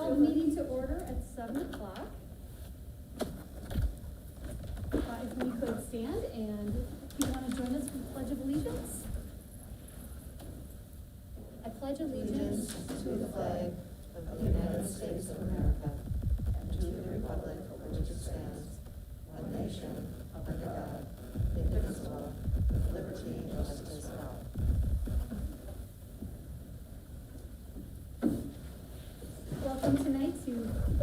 call the meeting to order at 7 o'clock. If we could stand, and if you want to join us for the Pledge of Allegiance. I pledge allegiance to the flag of the United States of America and to the republic for which it stands, one nation, under God, indivisible, with liberty and justice for all. Welcome tonight to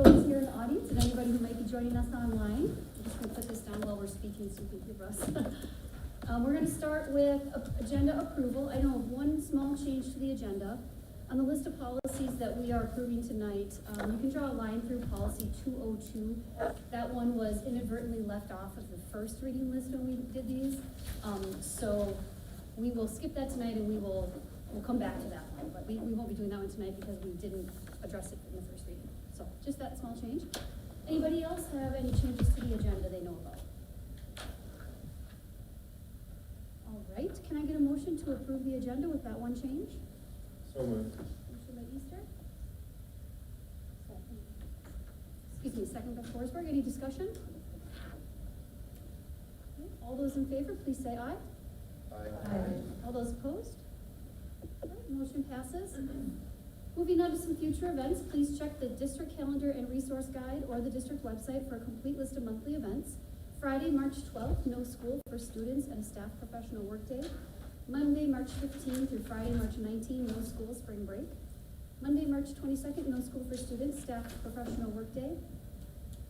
those here in the audience and anybody who might be joining us online. I'm just going to put this down while we're speaking so you can hear us. We're going to start with agenda approval. I know of one small change to the agenda. On the list of policies that we are approving tonight, you can draw a line through policy 202. That one was inadvertently left off of the first reading list when we did these. So we will skip that tonight and we'll come back to that one. But we won't be doing that one tonight because we didn't address it in the first reading. So just that small change. Anybody else have any changes to the agenda they know about? All right, can I get a motion to approve the agenda with that one change? So moved. Motion by Easter. Second. Excuse me, second by Forsberg. Any discussion? Okay, all those in favor, please say aye. Aye. All those opposed? All right, motion passes. Moving on to some future events, please check the district calendar and resource guide or the district website for a complete list of monthly events. Friday, March 12th, no school for students and a staff professional workday. Monday, March 15th through Friday, March 19th, no school, spring break. Monday, March 22nd, no school for students, staff professional workday.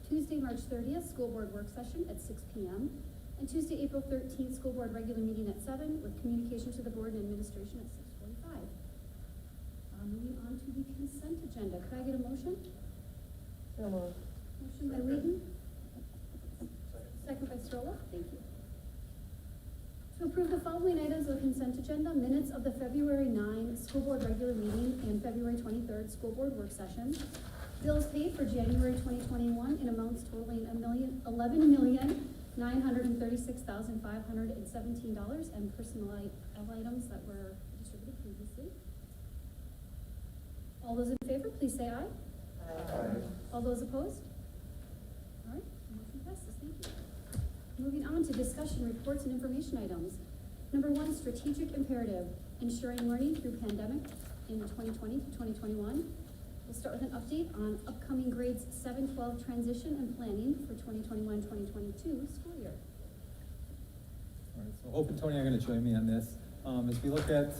Tuesday, March 30th, school board work session at 6 p.m. And Tuesday, April 13th, school board regular meeting at 7 with communication to the board and administration at 6:45. Moving on to the consent agenda. Could I get a motion? So moved. Motion by Wheaton. Second by Strolla. Thank you. To approve the following items of the consent agenda: minutes of the February 9 school board regular meeting and February 23rd school board work session. Bills paid for January 2021 in amounts totaling $11,936,517 and personal items that were distributed previously. All those in favor, please say aye. Aye. All those opposed? All right, motion passes. Thank you. Moving on to discussion reports and information items. Number 1, strategic imperative, ensuring learning through pandemic in 2020 to 2021. We'll start with an update on upcoming grades 7-12 transition and planning for 2021-2022 school year. All right, so Hope and Tony are going to join me on this. As we look at,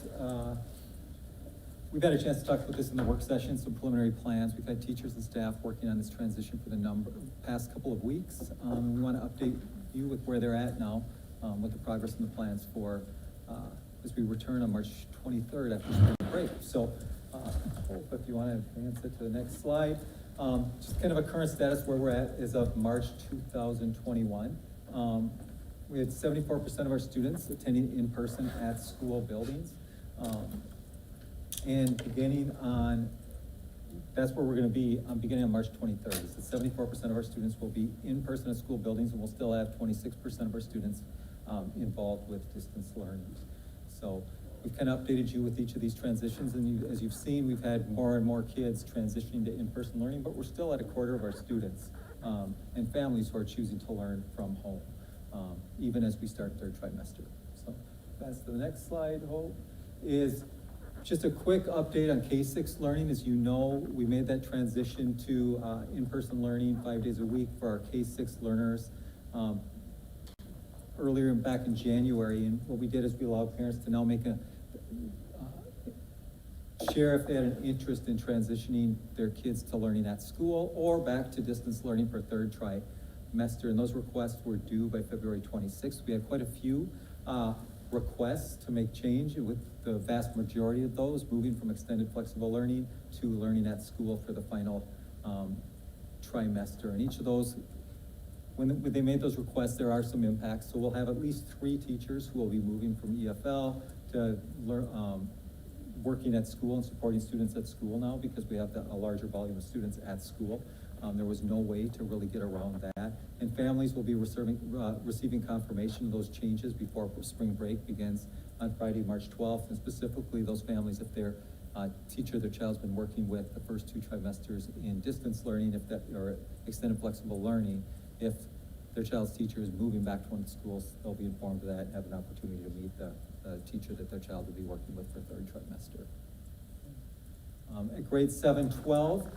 we've had a chance to talk about this in the work session, some preliminary plans. We've had teachers and staff working on this transition for the past couple of weeks. We want to update you with where they're at now, with the progress and the plans for as we return on March 23rd after spring break. So, Hope, if you want to advance it to the next slide. Just kind of a current status where we're at as of March 2021. We had 74% of our students attending in person at school buildings. And that's where we're going to be beginning on March 23rd. So 74% of our students will be in person at school buildings, and we'll still have 26% of our students involved with distance learning. So we've kind of updated you with each of these transitions, and as you've seen, we've had more and more kids transitioning to in-person learning, but we're still at a quarter of our students and families who are choosing to learn from home, even as we start third trimester. So that's the next slide, Hope, is just a quick update on K6 learning. As you know, we made that transition to in-person learning 5 days a week for our K6 learners earlier back in January. And what we did is we allowed parents to now make share if they had an interest in transitioning their kids to learning at school or back to distance learning for third trimester. And those requests were due by February 26th. We had quite a few requests to make change, with the vast majority of those moving from extended flexible learning to learning at school for the final trimester. And each of those, when they made those requests, there are some impacts. So we'll have at least 3 teachers who will be moving from EFL to working at school and supporting students at school now, because we have a larger volume of students at school. There was no way to really get around that. And families will be receiving confirmation of those changes before spring break begins on Friday, March 12th. And specifically those families, if they're teacher their child's been working with the first 2 trimesters in distance learning, or extended flexible learning. If their child's teacher is moving back to one of the schools, they'll be informed of that and have an opportunity to meet the teacher that their child will be working with for 3rd trimester. At grade 7-12,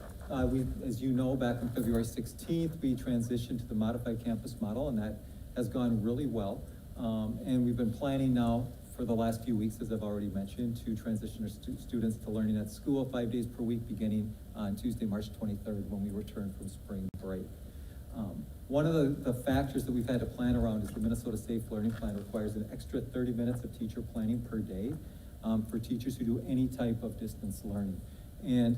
as you know, back on February 16th, we transitioned to the modified campus model, and that has gone really well. And we've been planning now for the last few weeks, as I've already mentioned, to transition our students to learning at school 5 days per week, beginning on Tuesday, March 23rd, when we return from spring break. One of the factors that we've had to plan around is the Minnesota Safe Learning Plan requires an extra 30 minutes of teacher planning per day for teachers who do any type of distance learning. And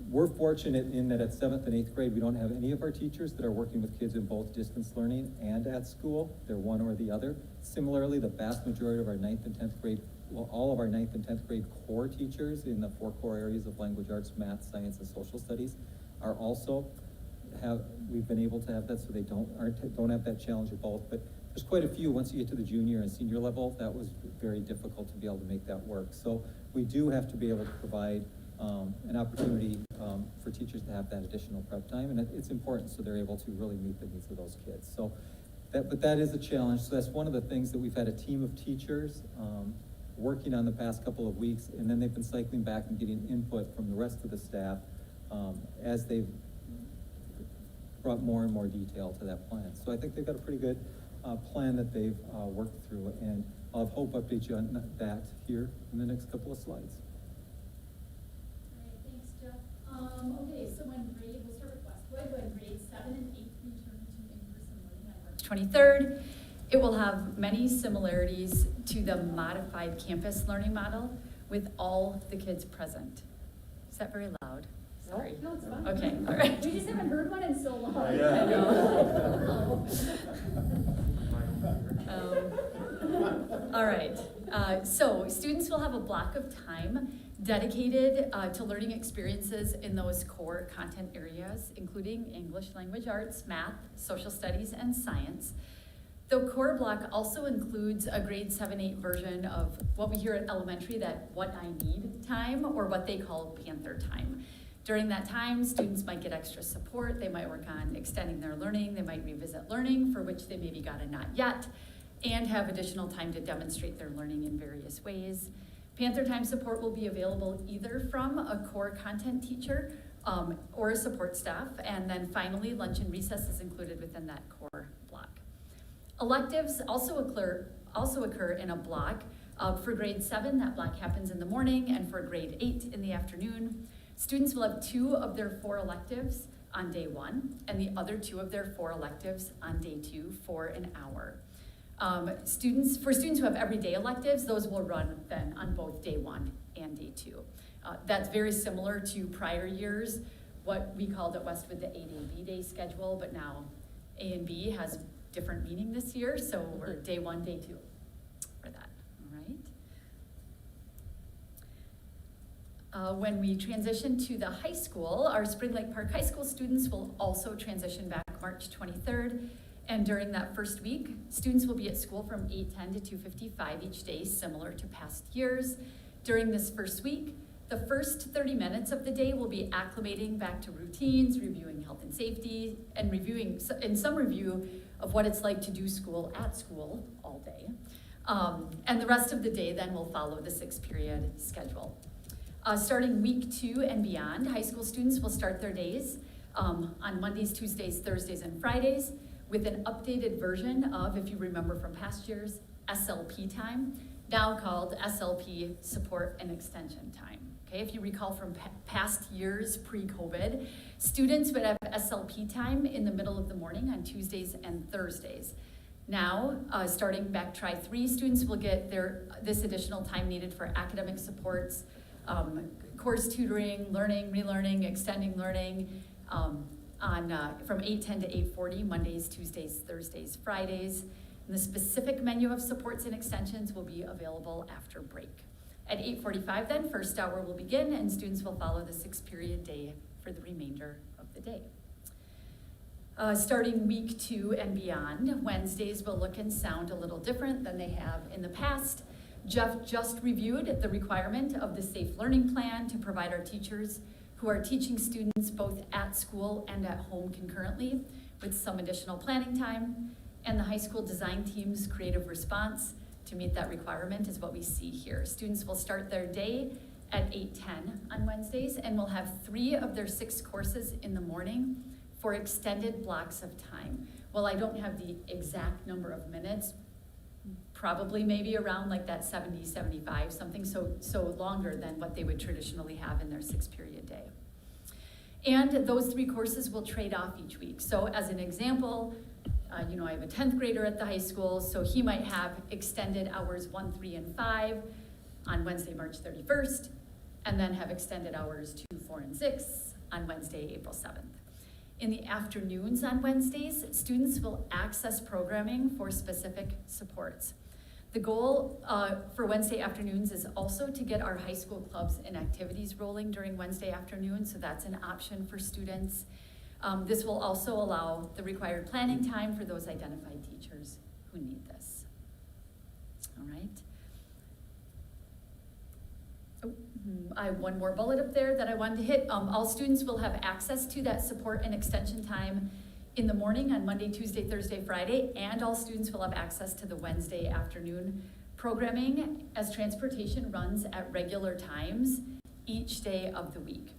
we're fortunate in that at 7th and 8th grade, we don't have any of our teachers that are working with kids in both distance learning and at school. They're one or the other. Similarly, the vast majority of our 9th and 10th grade, well, all of our 9th and 10th grade core teachers in the 4 core areas of language arts, math, science, and social studies are also we've been able to have that, so they don't have that challenge of both. But there's quite a few. Once you get to the junior and senior level, that was very difficult to be able to make that work. So we do have to be able to provide an opportunity for teachers to have that additional prep time, and it's important so they're able to really meet the needs of those kids. So but that is a challenge. So that's one of the things that we've had a team of teachers working on the past couple of weeks, and then they've been cycling back and getting input from the rest of the staff as they've brought more and more detail to that plan. So I think they've got a pretty good plan that they've worked through, and I'll have Hope update you on that here in the next couple of slides. All right, thanks, Jeff. Okay, so we'll start with Westwood. When grades 7 and 8 return to in-person learning on March 23rd, it will have many similarities to the modified campus learning model with all the kids present. Is that very loud? Sorry. No, it's fine. Okay, all right. We just haven't heard one in so long. I know. All right, so students will have a block of time dedicated to learning experiences in those core content areas, including English language arts, math, social studies, and science. The core block also includes a grade 7-8 version of what we hear at elementary, that what I need time, or what they call Panther time. During that time, students might get extra support. They might work on extending their learning. They might revisit learning for which they maybe got a not yet, and have additional time to demonstrate their learning in various ways. Panther time support will be available either from a core content teacher or a support staff. And then finally, lunch and recess is included within that core block. Electives also occur in a block. For grade 7, that block happens in the morning, and for grade 8 in the afternoon. Students will have 2 of their 4 electives on day 1, and the other 2 of their 4 electives on day 2 for an hour. For students who have everyday electives, those will run then on both day 1 and day 2. That's very similar to prior years, what we called at Westwood the 8A B-Day schedule, but now A and B has different meaning this year, so we're day 1, day 2 for that, all right? When we transition to the high school, our Spring Lake Park High School students will also transition back March 23rd. And during that first week, students will be at school from 8:10 to 2:55 each day, similar to past years. During this first week, the first 30 minutes of the day will be acclimating back to routines, reviewing health and safety, and reviewing some review of what it's like to do school at school all day. And the rest of the day then will follow the 6-period schedule. Starting week 2 and beyond, high school students will start their days on Mondays, Tuesdays, Thursdays, and Fridays with an updated version of, if you remember from past years, SLP time, now called SLP support and extension time. Okay, if you recall from past years pre-COVID, students would have SLP time in the middle of the morning on Tuesdays and Thursdays. Now, starting back Tri-3, students will get this additional time needed for academic supports, course tutoring, learning, relearning, extending learning, from 8:10 to 8:40, Mondays, Tuesdays, Thursdays, Fridays. And the specific menu of supports and extensions will be available after break. At 8:45 then, first hour will begin, and students will follow the 6-period day for the remainder of the day. Starting week 2 and beyond, Wednesdays will look and sound a little different than they have in the past. Jeff just reviewed the requirement of the Safe Learning Plan to provide our teachers who are teaching students both at school and at home concurrently with some additional planning time. And the high school design team's creative response to meet that requirement is what we see here. Students will start their day at 8:10 on Wednesdays and will have 3 of their 6 courses in the morning for extended blocks of time. Well, I don't have the exact number of minutes, probably maybe around like that 70, 75, something so longer than what they would traditionally have in their 6-period day. And those 3 courses will trade off each week. So as an example, I have a 10th grader at the high school, so he might have extended hours 1, 3, and 5 on Wednesday, March 31st, and then have extended hours 2, 4, and 6 on Wednesday, April 7th. In the afternoons on Wednesdays, students will access programming for specific supports. The goal for Wednesday afternoons is also to get our high school clubs and activities rolling during Wednesday afternoon, so that's an option for students. This will also allow the required planning time for those identified teachers who need this. All right. I have one more bullet up there that I wanted to hit. All students will have access to that support and extension time in the morning on Monday, Tuesday, Thursday, Friday, and all students will have access to the Wednesday afternoon programming as transportation runs at regular times each day of the week.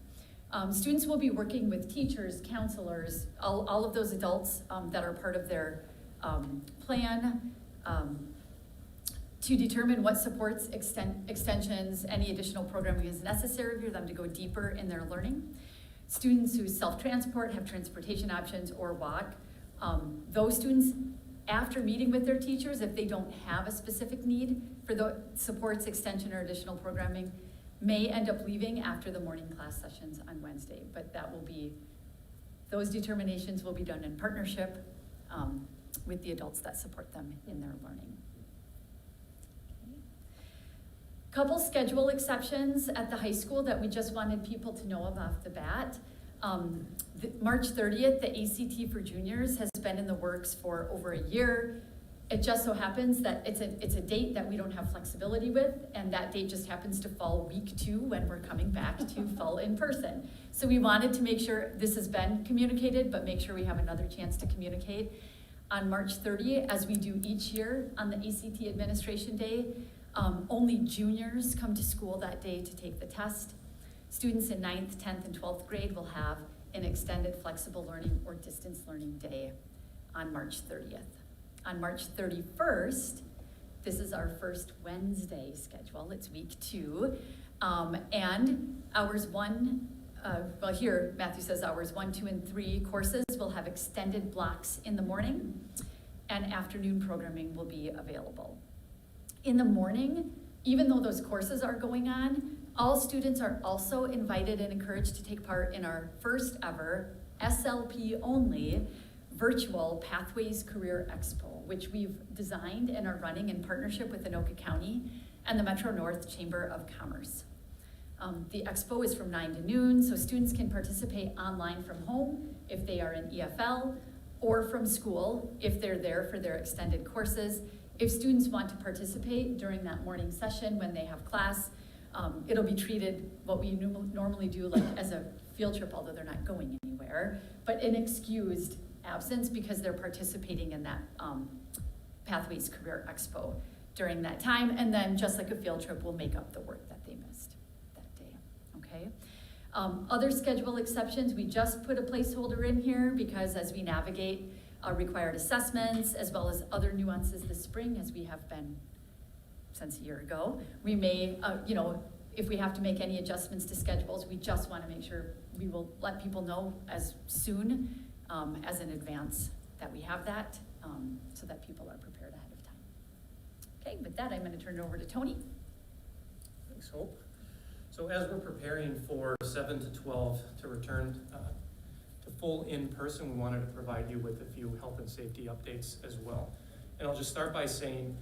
Students will be working with teachers, counselors, all of those adults that are part of their plan to determine what supports, extensions, any additional programming is necessary for them to go deeper in their learning. Students who self-transport, have transportation options, or walk, those students, after meeting with their teachers, if they don't have a specific need for the supports, extension, or additional programming, may end up leaving after the morning class sessions on Wednesday, but those determinations will be done in partnership with the adults that support them in their learning. Couple schedule exceptions at the high school that we just wanted people to know of off the bat. March 30th, the ACT for juniors has been in the works for over a year. It just so happens that it's a date that we don't have flexibility with, and that date just happens to fall week 2 when we're coming back to full in person. So we wanted to make sure this has been communicated, but make sure we have another chance to communicate. On March 30th, as we do each year on the ACT Administration Day, only juniors come to school that day to take the test. Students in 9th, 10th, and 12th grade will have an extended flexible learning or distance learning day on March 30th. On March 31st, this is our first Wednesday schedule, it's week 2, and hours 1, here Matthew says hours 1, 2, and 3 courses will have extended blocks in the morning, and afternoon programming will be available. In the morning, even though those courses are going on, all students are also invited and encouraged to take part in our first ever SLP only virtual Pathways Career Expo, which we've designed and are running in partnership with Anoka County and the Metro North Chamber of Commerce. The expo is from 9 to noon, so students can participate online from home if they are in EFL, or from school if they're there for their extended courses. If students want to participate during that morning session when they have class, it'll be treated what we normally do like as a field trip, although they're not going anywhere, but an excused absence because they're participating in that Pathways Career Expo during that time. And then just like a field trip, we'll make up the work that they missed that day, okay? Other schedule exceptions, we just put a placeholder in here because as we navigate required assessments as well as other nuances this spring, as we have been since a year ago, we may, if we have to make any adjustments to schedules, we just want to make sure we will let people know as soon as in advance that we have that, so that people are prepared ahead of time. Okay, with that, I'm going to turn it over to Tony. Thanks, Hope. So as we're preparing for 7 to 12 to return to full in-person, we wanted to provide you with a few health and safety updates as well. And I'll just start by saying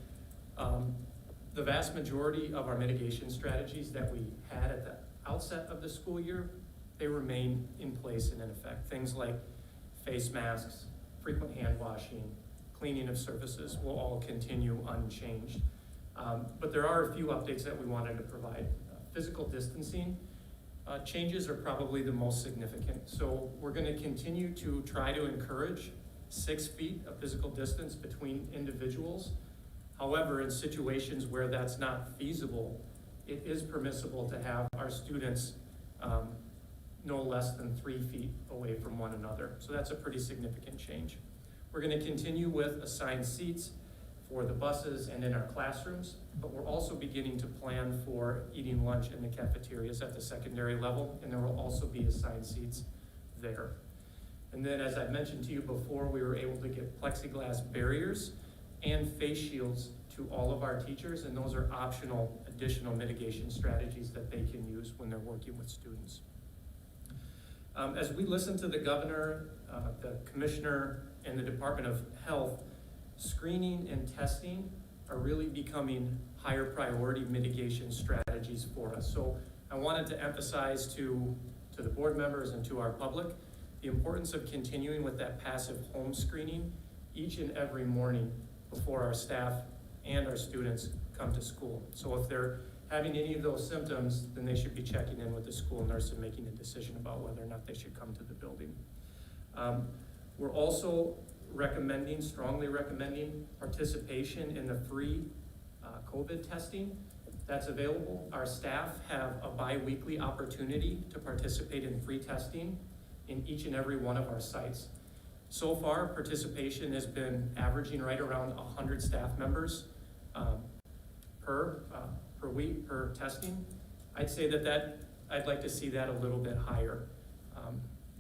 the vast majority of our mitigation strategies that we had at the outset of the school year, they remain in place and in effect. Things like face masks, frequent hand washing, cleaning of surfaces will all continue unchanged. But there are a few updates that we wanted to provide. Physical distancing changes are probably the most significant. So we're going to continue to try to encourage 6 feet of physical distance between individuals. However, in situations where that's not feasible, it is permissible to have our students no less than 3 feet away from one another. So that's a pretty significant change. We're going to continue with assigned seats for the buses and in our classrooms, but we're also beginning to plan for eating lunch in the cafeterias at the secondary level, and there will also be assigned seats there. And then, as I mentioned to you before, we were able to get plexiglass barriers and face shields to all of our teachers, and those are optional additional mitigation strategies that they can use when they're working with students. As we listen to the governor, the commissioner, and the Department of Health, screening and testing are really becoming higher priority mitigation strategies for us. So I wanted to emphasize to the board members and to our public the importance of continuing with that passive home screening each and every morning before our staff and our students come to school. So if they're having any of those symptoms, then they should be checking in with the school nurse and making a decision about whether or not they should come to the building. We're also strongly recommending participation in the free COVID testing that's available. Our staff have a bi-weekly opportunity to participate in free testing in each and every one of our sites. So far, participation has been averaging right around 100 staff members per week, per testing. I'd say that I'd like to see that a little bit higher,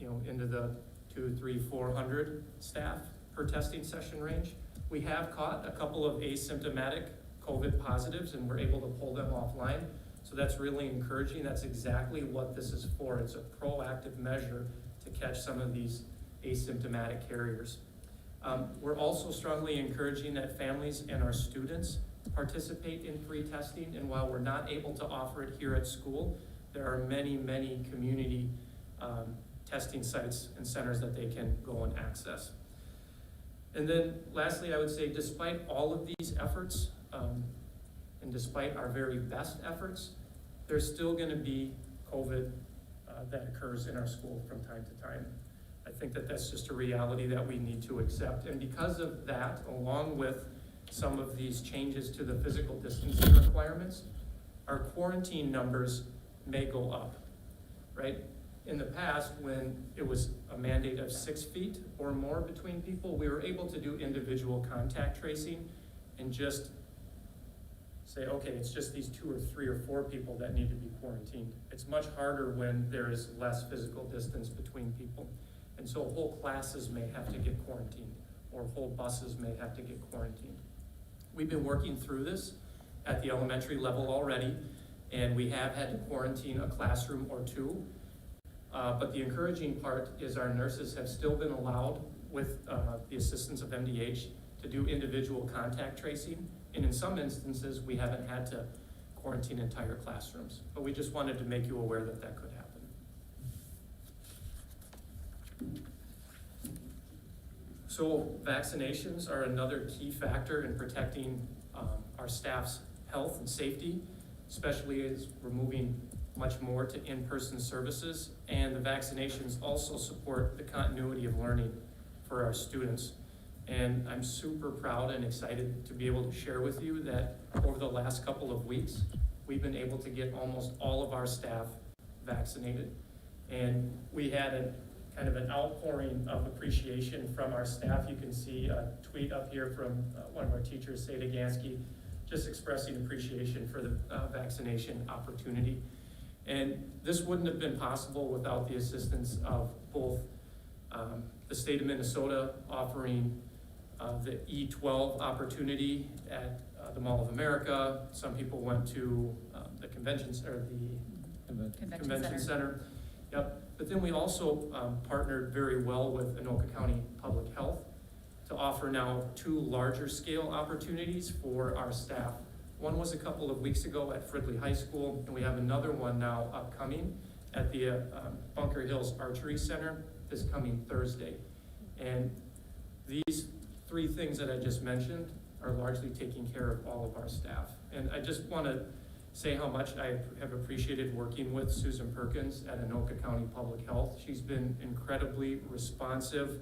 into the 200, 300, 400 staff per testing session range. We have caught a couple of asymptomatic COVID positives, and we're able to pull them offline. So that's really encouraging. That's exactly what this is for. It's a proactive measure to catch some of these asymptomatic carriers. We're also strongly encouraging that families and our students participate in free testing, and while we're not able to offer it here at school, there are many, many community testing sites and centers that they can go and access. And then lastly, I would say despite all of these efforts, and despite our very best efforts, there's still going to be COVID that occurs in our school from time to time. I think that that's just a reality that we need to accept. And because of that, along with some of these changes to the physical distancing requirements, our quarantine numbers may go up, right? In the past, when it was a mandate of 6 feet or more between people, we were able to do individual contact tracing and just say, okay, it's just these 2 or 3 or 4 people that need to be quarantined. It's much harder when there is less physical distance between people. And so whole classes may have to get quarantined, or whole buses may have to get quarantined. We've been working through this at the elementary level already, and we have had to quarantine a classroom or 2. But the encouraging part is our nurses have still been allowed, with the assistance of MDH, to do individual contact tracing. And in some instances, we haven't had to quarantine entire classrooms. But we just wanted to make you aware that that could happen. So vaccinations are another key factor in protecting our staff's health and safety, especially as we're moving much more to in-person services. And the vaccinations also support the continuity of learning for our students. And I'm super proud and excited to be able to share with you that over the last couple of weeks, we've been able to get almost all of our staff vaccinated. And we had kind of an outpouring of appreciation from our staff. You can see a tweet up here from one of our teachers, Seda Gansky, just expressing appreciation for the vaccination opportunity. And this wouldn't have been possible without the assistance of both the state of Minnesota offering the E12 opportunity at the Mall of America. Some people went to the conventions or the convention center. Yep. But then we also partnered very well with Anoka County Public Health to offer now 2 larger scale opportunities for our staff. One was a couple of weeks ago at Fridley High School, and we have another one now upcoming at the Bunker Hills Archery Center this coming Thursday. And these 3 things that I just mentioned are largely taking care of all of our staff. And I just want to say how much I have appreciated working with Susan Perkins at Anoka County Public Health. She's been incredibly responsive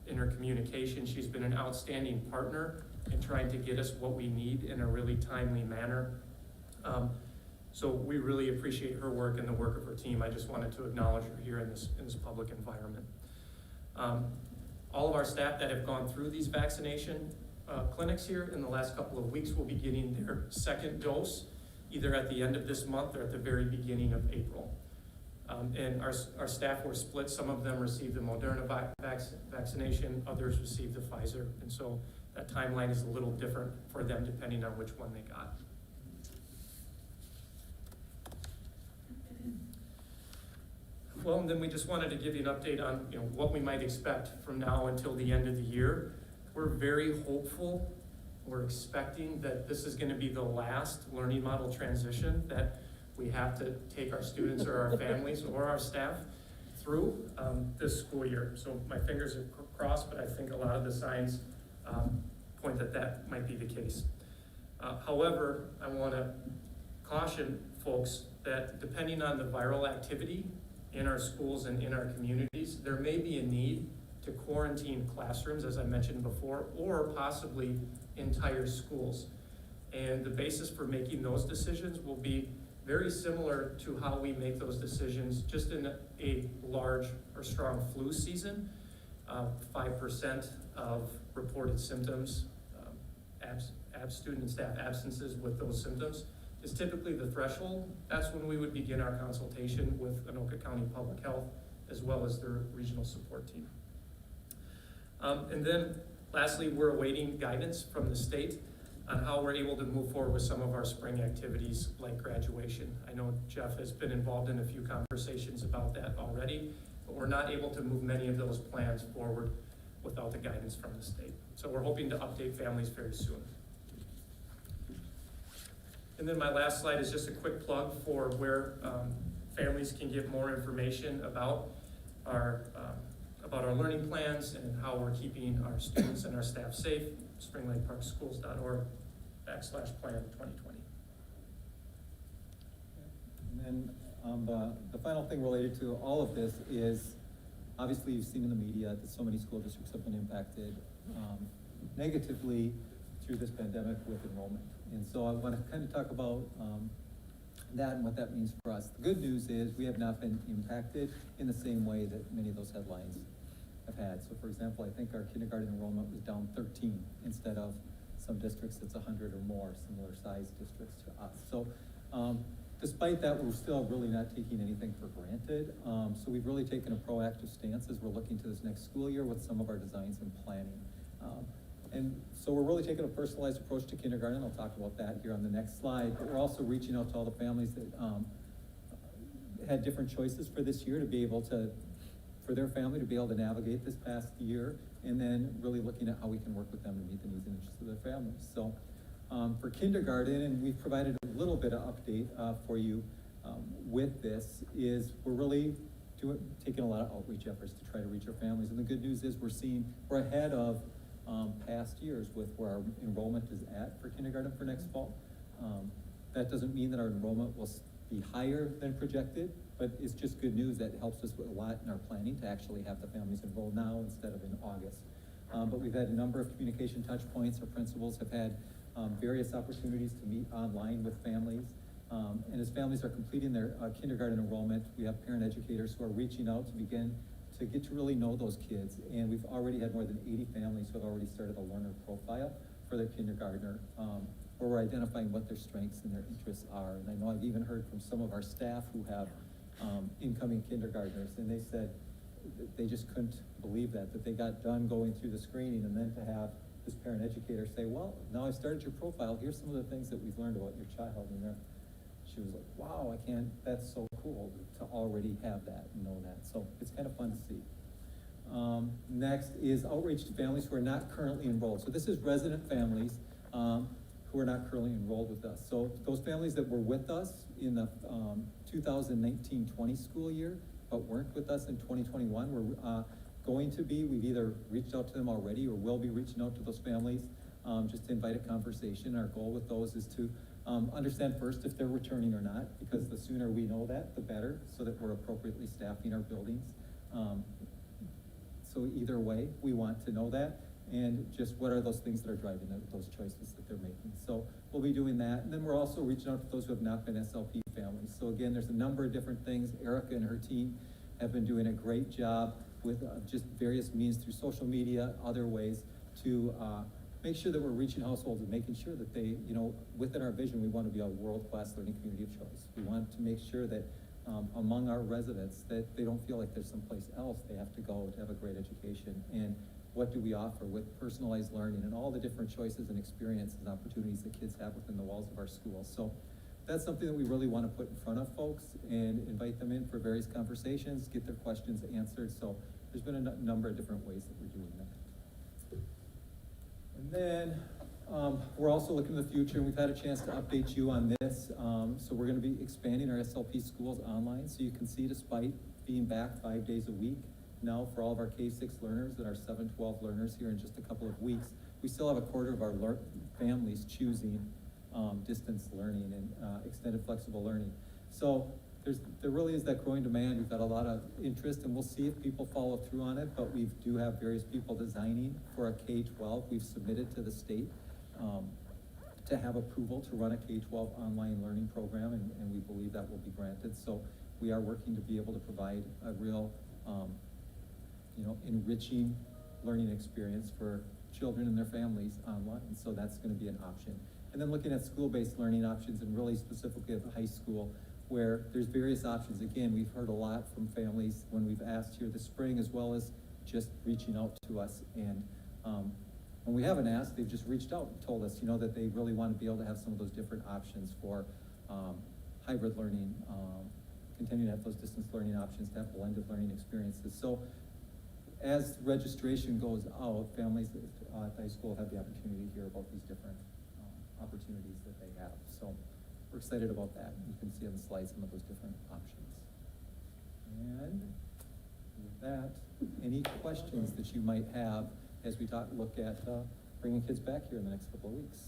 in her communication. She's been an outstanding partner in trying to get us what we need in a really timely manner. So we really appreciate her work and the work of her team. I just wanted to acknowledge her here in this public environment. All of our staff that have gone through these vaccination clinics here in the last couple of weeks will be getting their second dose, either at the end of this month or at the very beginning of April. And our staff were split. Some of them received the Moderna vaccination, others received the Pfizer. And so that timeline is a little different for them depending on which one they got. Well, and then we just wanted to give you an update on what we might expect from now until the end of the year. We're very hopeful. We're expecting that this is going to be the last learning model transition that we have to take our students or our families or our staff through this school year. So my fingers are crossed, but I think a lot of the signs point that might be the case. However, I want to caution folks that depending on the viral activity in our schools and in our communities, there may be a need to quarantine classrooms, as I mentioned before, or possibly entire schools. And the basis for making those decisions will be very similar to how we make those decisions just in a large or strong flu season. 5% of reported symptoms, student and staff absences with those symptoms is typically the threshold. That's when we would begin our consultation with Anoka County Public Health as well as their regional support team. And then lastly, we're awaiting guidance from the state on how we're able to move forward with some of our spring activities like graduation. I know Jeff has been involved in a few conversations about that already, but we're not able to move many of those plans forward without the guidance from the state. So we're hoping to update families very soon. And then my last slide is just a quick plug for where families can get more information about our learning plans and how we're keeping our students and our staff safe. springlakeparkschools.org/plan2020. And then the final thing related to all of this is, obviously you've seen in the media that so many school districts have been impacted negatively through this pandemic with enrollment. And so I want to kind of talk about that and what that means for us. The good news is we have not been impacted in the same way that many of those headlines have had. So for example, I think our kindergarten enrollment was down 13 instead of some districts that's 100 or more, similar sized districts to us. So despite that, we're still really not taking anything for granted. So we've really taken a proactive stance as we're looking to this next school year with some of our designs and planning. And so we're really taking a personalized approach to kindergarten. I'll talk about that here on the next slide, but we're also reaching out to all the families that had different choices for this year to be able to, for their family to be able to navigate this past year, and then really looking at how we can work with them to meet the needs and interests of their families. So for kindergarten, and we've provided a little bit of update for you with this, is we're really taking a lot of outreach efforts to try to reach our families. And the good news is we're ahead of past years with where our enrollment is at for kindergarten for next fall. That doesn't mean that our enrollment will be higher than projected, but it's just good news that helps us with a lot in our planning to actually have the families enroll now instead of in August. But we've had a number of communication touch points. Our principals have had various opportunities to meet online with families. And as families are completing their kindergarten enrollment, we have parent educators who are reaching out to begin to get to really know those kids. And we've already had more than 80 families who have already started a learner profile for their kindergartner, where we're identifying what their strengths and their interests are. And I know I've even heard from some of our staff who have incoming kindergartners, and they said that they just couldn't believe that they got done going through the screening, and then to have this parent educator say, well, now I've started your profile, here's some of the things that we've learned about your child. And she was like, wow, that's so cool to already have that and know that. So it's kind of fun to see. Next is outreach to families who are not currently enrolled. So this is resident families who are not currently enrolled with us. So those families that were with us in the 2019-20 school year, but weren't with us in 2021, we're going to be, we've either reached out to them already or will be reaching out to those families just to invite a conversation. Our goal with those is to understand first if they're returning or not, because the sooner we know that, the better, so that we're appropriately staffing our buildings. So either way, we want to know that, and just what are those things that are driving those choices that they're making. So we'll be doing that, and then we're also reaching out to those who have not been SLP families. So again, there's a number of different things. Erica and her team have been doing a great job with just various means through social media, other ways to make sure that we're reaching households and making sure that they, within our vision, we want to be a world-class learning community of choice. We want to make sure that among our residents, that they don't feel like there's someplace else they have to go to have a great education. And what do we offer with personalized learning and all the different choices and experiences and opportunities that kids have within the walls of our schools. So that's something that we really want to put in front of folks and invite them in for various conversations, get their questions answered. So there's been a number of different ways that we're doing that. And then we're also looking to the future, and we've had a chance to update you on this. So we're going to be expanding our SLP schools online. So you can see, despite being back 5 days a week now for all of our K6 learners and our 7-12 learners here in just a couple of weeks, we still have a quarter of our families choosing distance learning and extended flexible learning. So there really is that growing demand. We've got a lot of interest, and we'll see if people follow through on it, but we do have various people designing for a K12. We've submitted to the state to have approval to run a K12 online learning program, and we believe that will be granted. So we are working to be able to provide a real, enriching learning experience for children and their families online. So that's going to be an option. And then looking at school-based learning options, and really specifically at the high school, where there's various options. Again, we've heard a lot from families when we've asked here this spring, as well as just reaching out to us. And when we haven't asked, they've just reached out and told us, that they really want to be able to have some of those different options for hybrid learning, continue to have those distance learning options, to have blended learning experiences. So as registration goes out, families at the high school have the opportunity to hear about these different opportunities that they have. So we're excited about that. You can see on the slide some of those different options. And with that, any questions that you might have as we look at bringing kids back here in the next couple of weeks?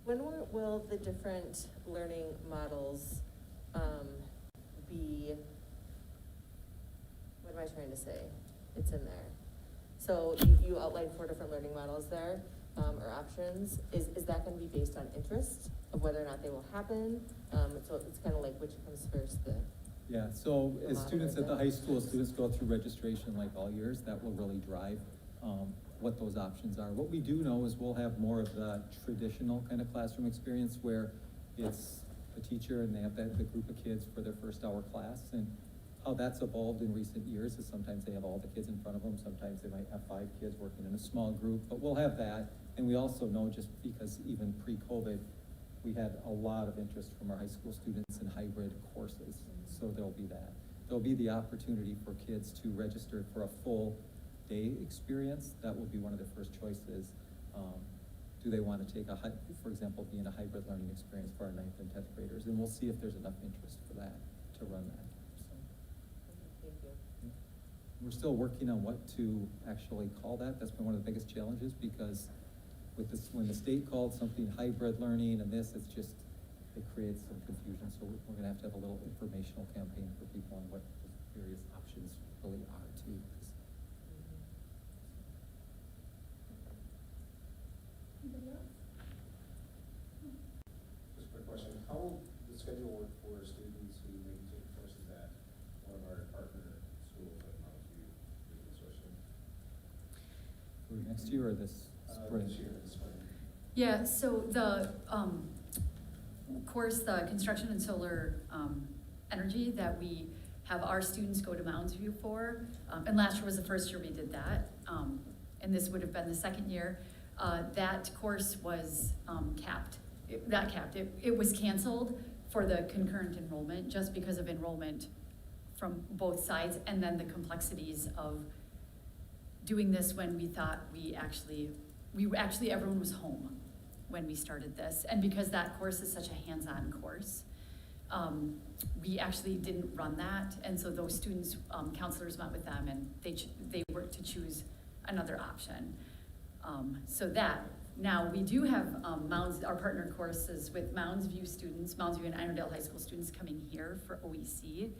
When will the different learning models be, what am I trying to say? It's in there. So you outlined 4 different learning models there, or options. Is that going to be based on interest of whether or not they will happen? So it's kind of like which comes first, Yeah, so as students at the high school, students go through registration like all years, that will really drive what those options are. What we do know is we'll have more of the traditional kind of classroom experience where it's a teacher and they have the group of kids for their first hour class. And how that's evolved in recent years is sometimes they have all the kids in front of them, sometimes they might have 5 kids working in a small group, but we'll have that. And we also know, just because even pre-COVID, we had a lot of interest from our high school students in hybrid courses. So there'll be that. There'll be the opportunity for kids to register for a full day experience. That will be one of their first choices. Do they want to take for example, be in a hybrid learning experience for our 9th and 10th graders? And we'll see if there's enough interest for that, to run that. So, Thank you. we're still working on what to actually call that. That's been one of the biggest challenges, because with this, when the state called something hybrid learning and this, it creates some confusion. So we're going to have a little informational campaign for people on what the various options really are too. Anybody else? Just a quick question. How will the schedule work for students who maybe take courses at one of our partner schools like Mountain View Consortium? For next year or this spring? This year, this spring. Yeah, so the course, the construction and solar energy that we have our students go to Mounds View for, and last year was the first year we did that, and this would have been the second year. That course was capped. It was canceled for the concurrent enrollment, just because of enrollment from both sides, and then the complexities of doing this when we thought everyone was home when we started this. And because that course is such a hands-on course, we actually didn't run that. And so those students, counselors met with them, and they were to choose another option. So that, now we do have our partner courses with Mounds View students, Mounds View and Irondale High School students coming here for OEC.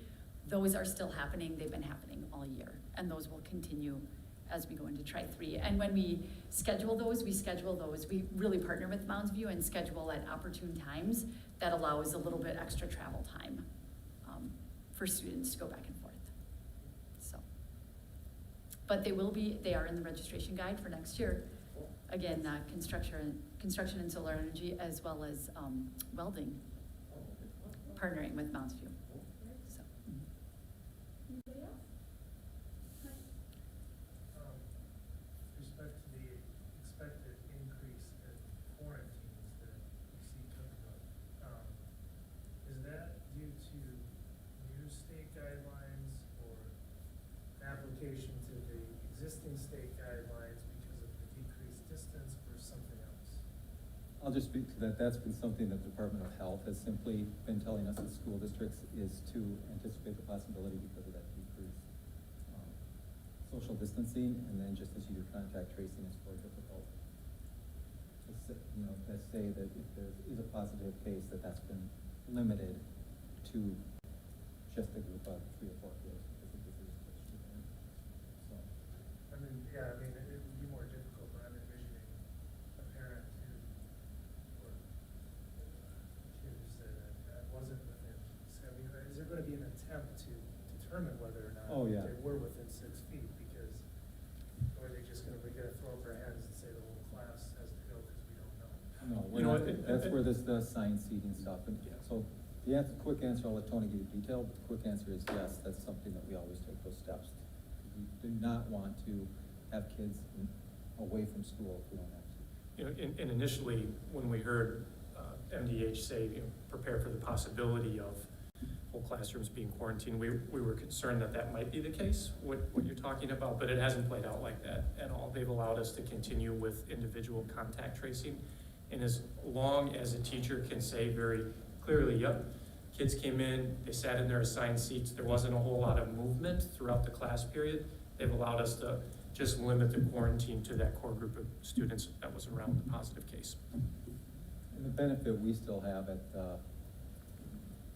Those are still happening, they've been happening all year, and those will continue as we go into Tri-3. And when we schedule those, we really partner with Mounds View and schedule at opportune times that allows a little bit extra travel time for students to go back and forth. So, but they are in the registration guide for next year. Again, construction and solar energy, as well as welding, partnering with Mounds View. So. Anybody else? Mike? Respect to the expected increase in quarantines that we see coming up, is that due to new state guidelines or application to the existing state guidelines because of the decreased distance or something else? I'll just speak to that. That's been something that the Department of Health has simply been telling us as school districts is to anticipate the possibility because of that decreased social distancing, and then just as you do contact tracing, it's more difficult to say that if there is a positive case, that's been limited to just a group of 3 or 4 kids because the disease is pushed to them. So. I mean, yeah, I mean, it would be more difficult, but I'm envisioning a parent or a kid who said that wasn't within, so, I mean, is there gonna be an attempt to determine whether or not Oh, yeah. they were within 6 feet? Because, or are they just gonna throw up their hands and say the whole class has to go because we don't know? No, You know what, that's where this does sign seating stuff. And Yeah. so the quick answer, I'll let Tony give you detail, but the quick answer is yes, that's something that we always take those steps. We do not want to have kids away from school if we don't have to. You know, and initially, when we heard MDH say, prepare for the possibility of whole classrooms being quarantined, we were concerned that might be the case, what you're talking about, but it hasn't played out like that at all. They've allowed us to continue with individual contact tracing, and as long as a teacher can say very clearly, yep, kids came in, they sat in their assigned seats, there wasn't a whole lot of movement throughout the class period, they've allowed us to just limit the quarantine to that core group of students that was around the positive case. And the benefit we still have at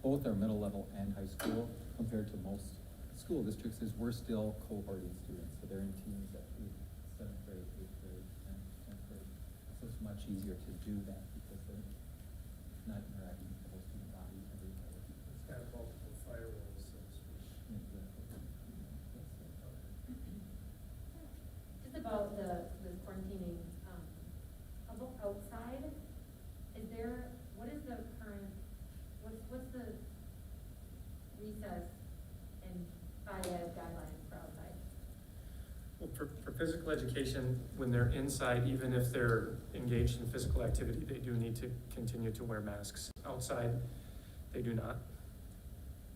both our middle level and high school compared to most school districts is we're still cohorting students. So they're in teams at 7th grade, 8th grade, 10th grade. So it's much easier to do that because they're not interacting with the whole student body every day. It's got multiple firewalls, so to speak. Just about the quarantining, about outside, what is the current, what's the recess and FIED guidelines for outside? Well, for physical education, when they're inside, even if they're engaged in physical activity, they do need to continue to wear masks. Outside, they do not.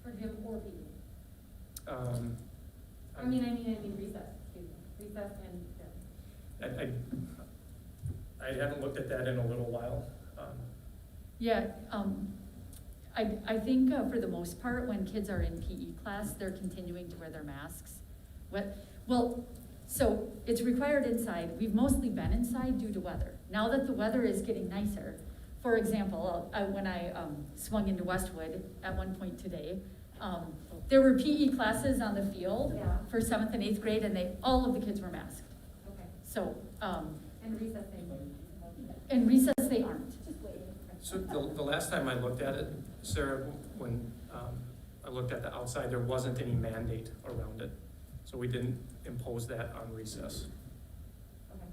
For gym or PE? I mean recess, excuse me, recess and gym. I haven't looked at that in a little while. Yeah, I think for the most part, when kids are in PE class, they're continuing to wear their masks. So it's required inside. We've mostly been inside due to weather. Now that the weather is getting nicer, for example, when I swung into Westwood at one point today, there were PE classes on the field for 7th and 8th grade, and all of the kids were masked. Okay. So, And recess they in recess, they aren't. So the last time I looked at it, Sarah, when I looked at the outside, there wasn't any mandate around it. So we didn't impose that on recess. Okay.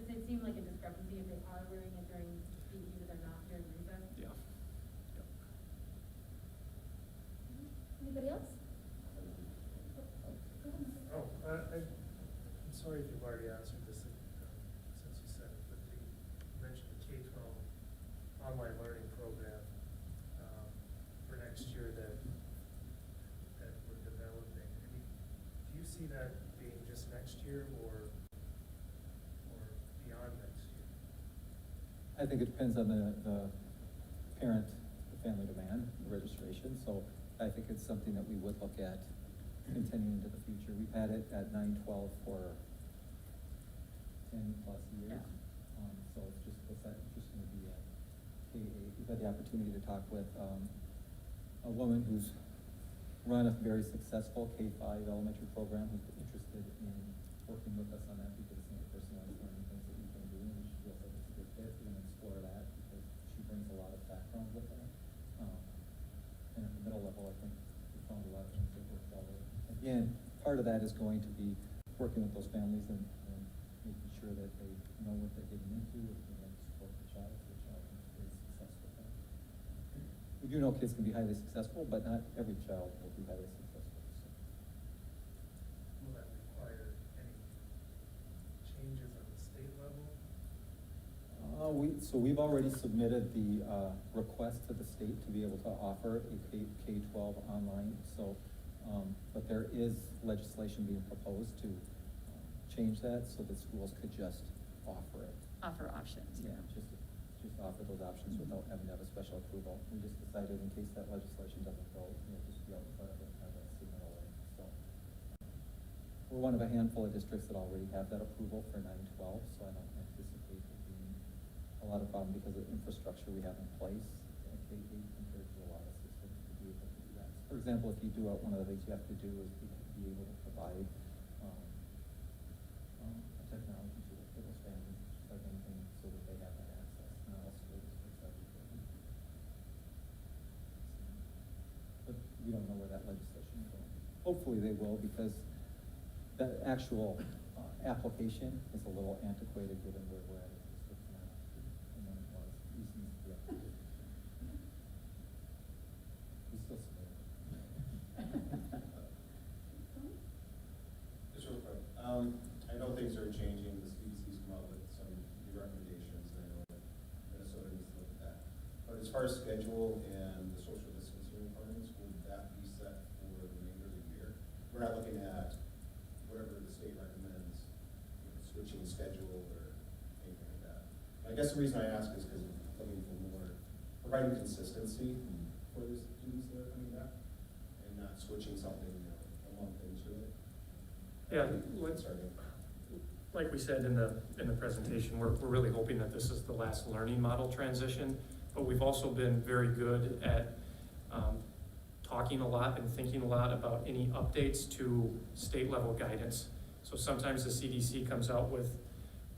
It seemed like a discrepancy if they are wearing it during PE, but they're not during recess. Yeah. Anybody else? Oh, I'm sorry if you've already answered this since you said it, but you mentioned the K12 online learning program for next year that we're developing. I mean, do you see that being just next year or beyond next year? I think it depends on the parent, the family demand, the registration. So I think it's something that we would look at continuing into the future. We've had it at 912 for 10+ years. Yeah. So it's just going to be at K8. We've had the opportunity to talk with a woman who's run a very successful K5 elementary program who's interested in working with us on that because it's some of the personalized learning things that we can do, and she feels like it's a good fit. We're going to explore that because she brings a lot of background with her. And at the middle level, I think we found a lot of things that work well. Again, part of that is going to be working with those families and making sure that they know what they're getting into, if they want to support the child, so the child is successful. We do know kids can be highly successful, but not every child will be highly successful. So. Will that require any changes at the state level? So we've already submitted the request to the state to be able to offer a K12 online. So, but there is legislation being proposed to change that so that schools could just offer it. Offer options. Yeah, just offer those options without having to have a special approval. We just decided in case that legislation doesn't go, just be out in front of it and have that signal away. So we're one of a handful of districts that already have that approval for 912, so I don't anticipate it being a lot of problem because of the infrastructure we have in place at K8 compared to a lot of systems to be able to do that. For example, if you do one of the things you have to do is be able to provide a technology tool for those families, just like anything, so that they have that access. Not all school districts have it. But we don't know where that legislation is going. Hopefully they will, because the actual application is a little antiquated given where we're at as districts now. And then it was, these needs to be updated. We still submit it. Just real quick, I know things are changing, the CDC's come out with some new recommendations, and I know that Minnesota needs to look at that. But as far as schedule and the social distancing requirements, would that be set for the remainder of the year? We're not looking at whatever the state recommends, switching schedule or anything like that. I guess the reason I ask is because I'm looking for more, providing consistency for the students that are coming back, and not switching something, a month into it. Yeah, Sorry. like we said in the presentation, we're really hoping that this is the last learning model transition, but we've also been very good at talking a lot and thinking a lot about any updates to state level guidance. So sometimes the CDC comes out with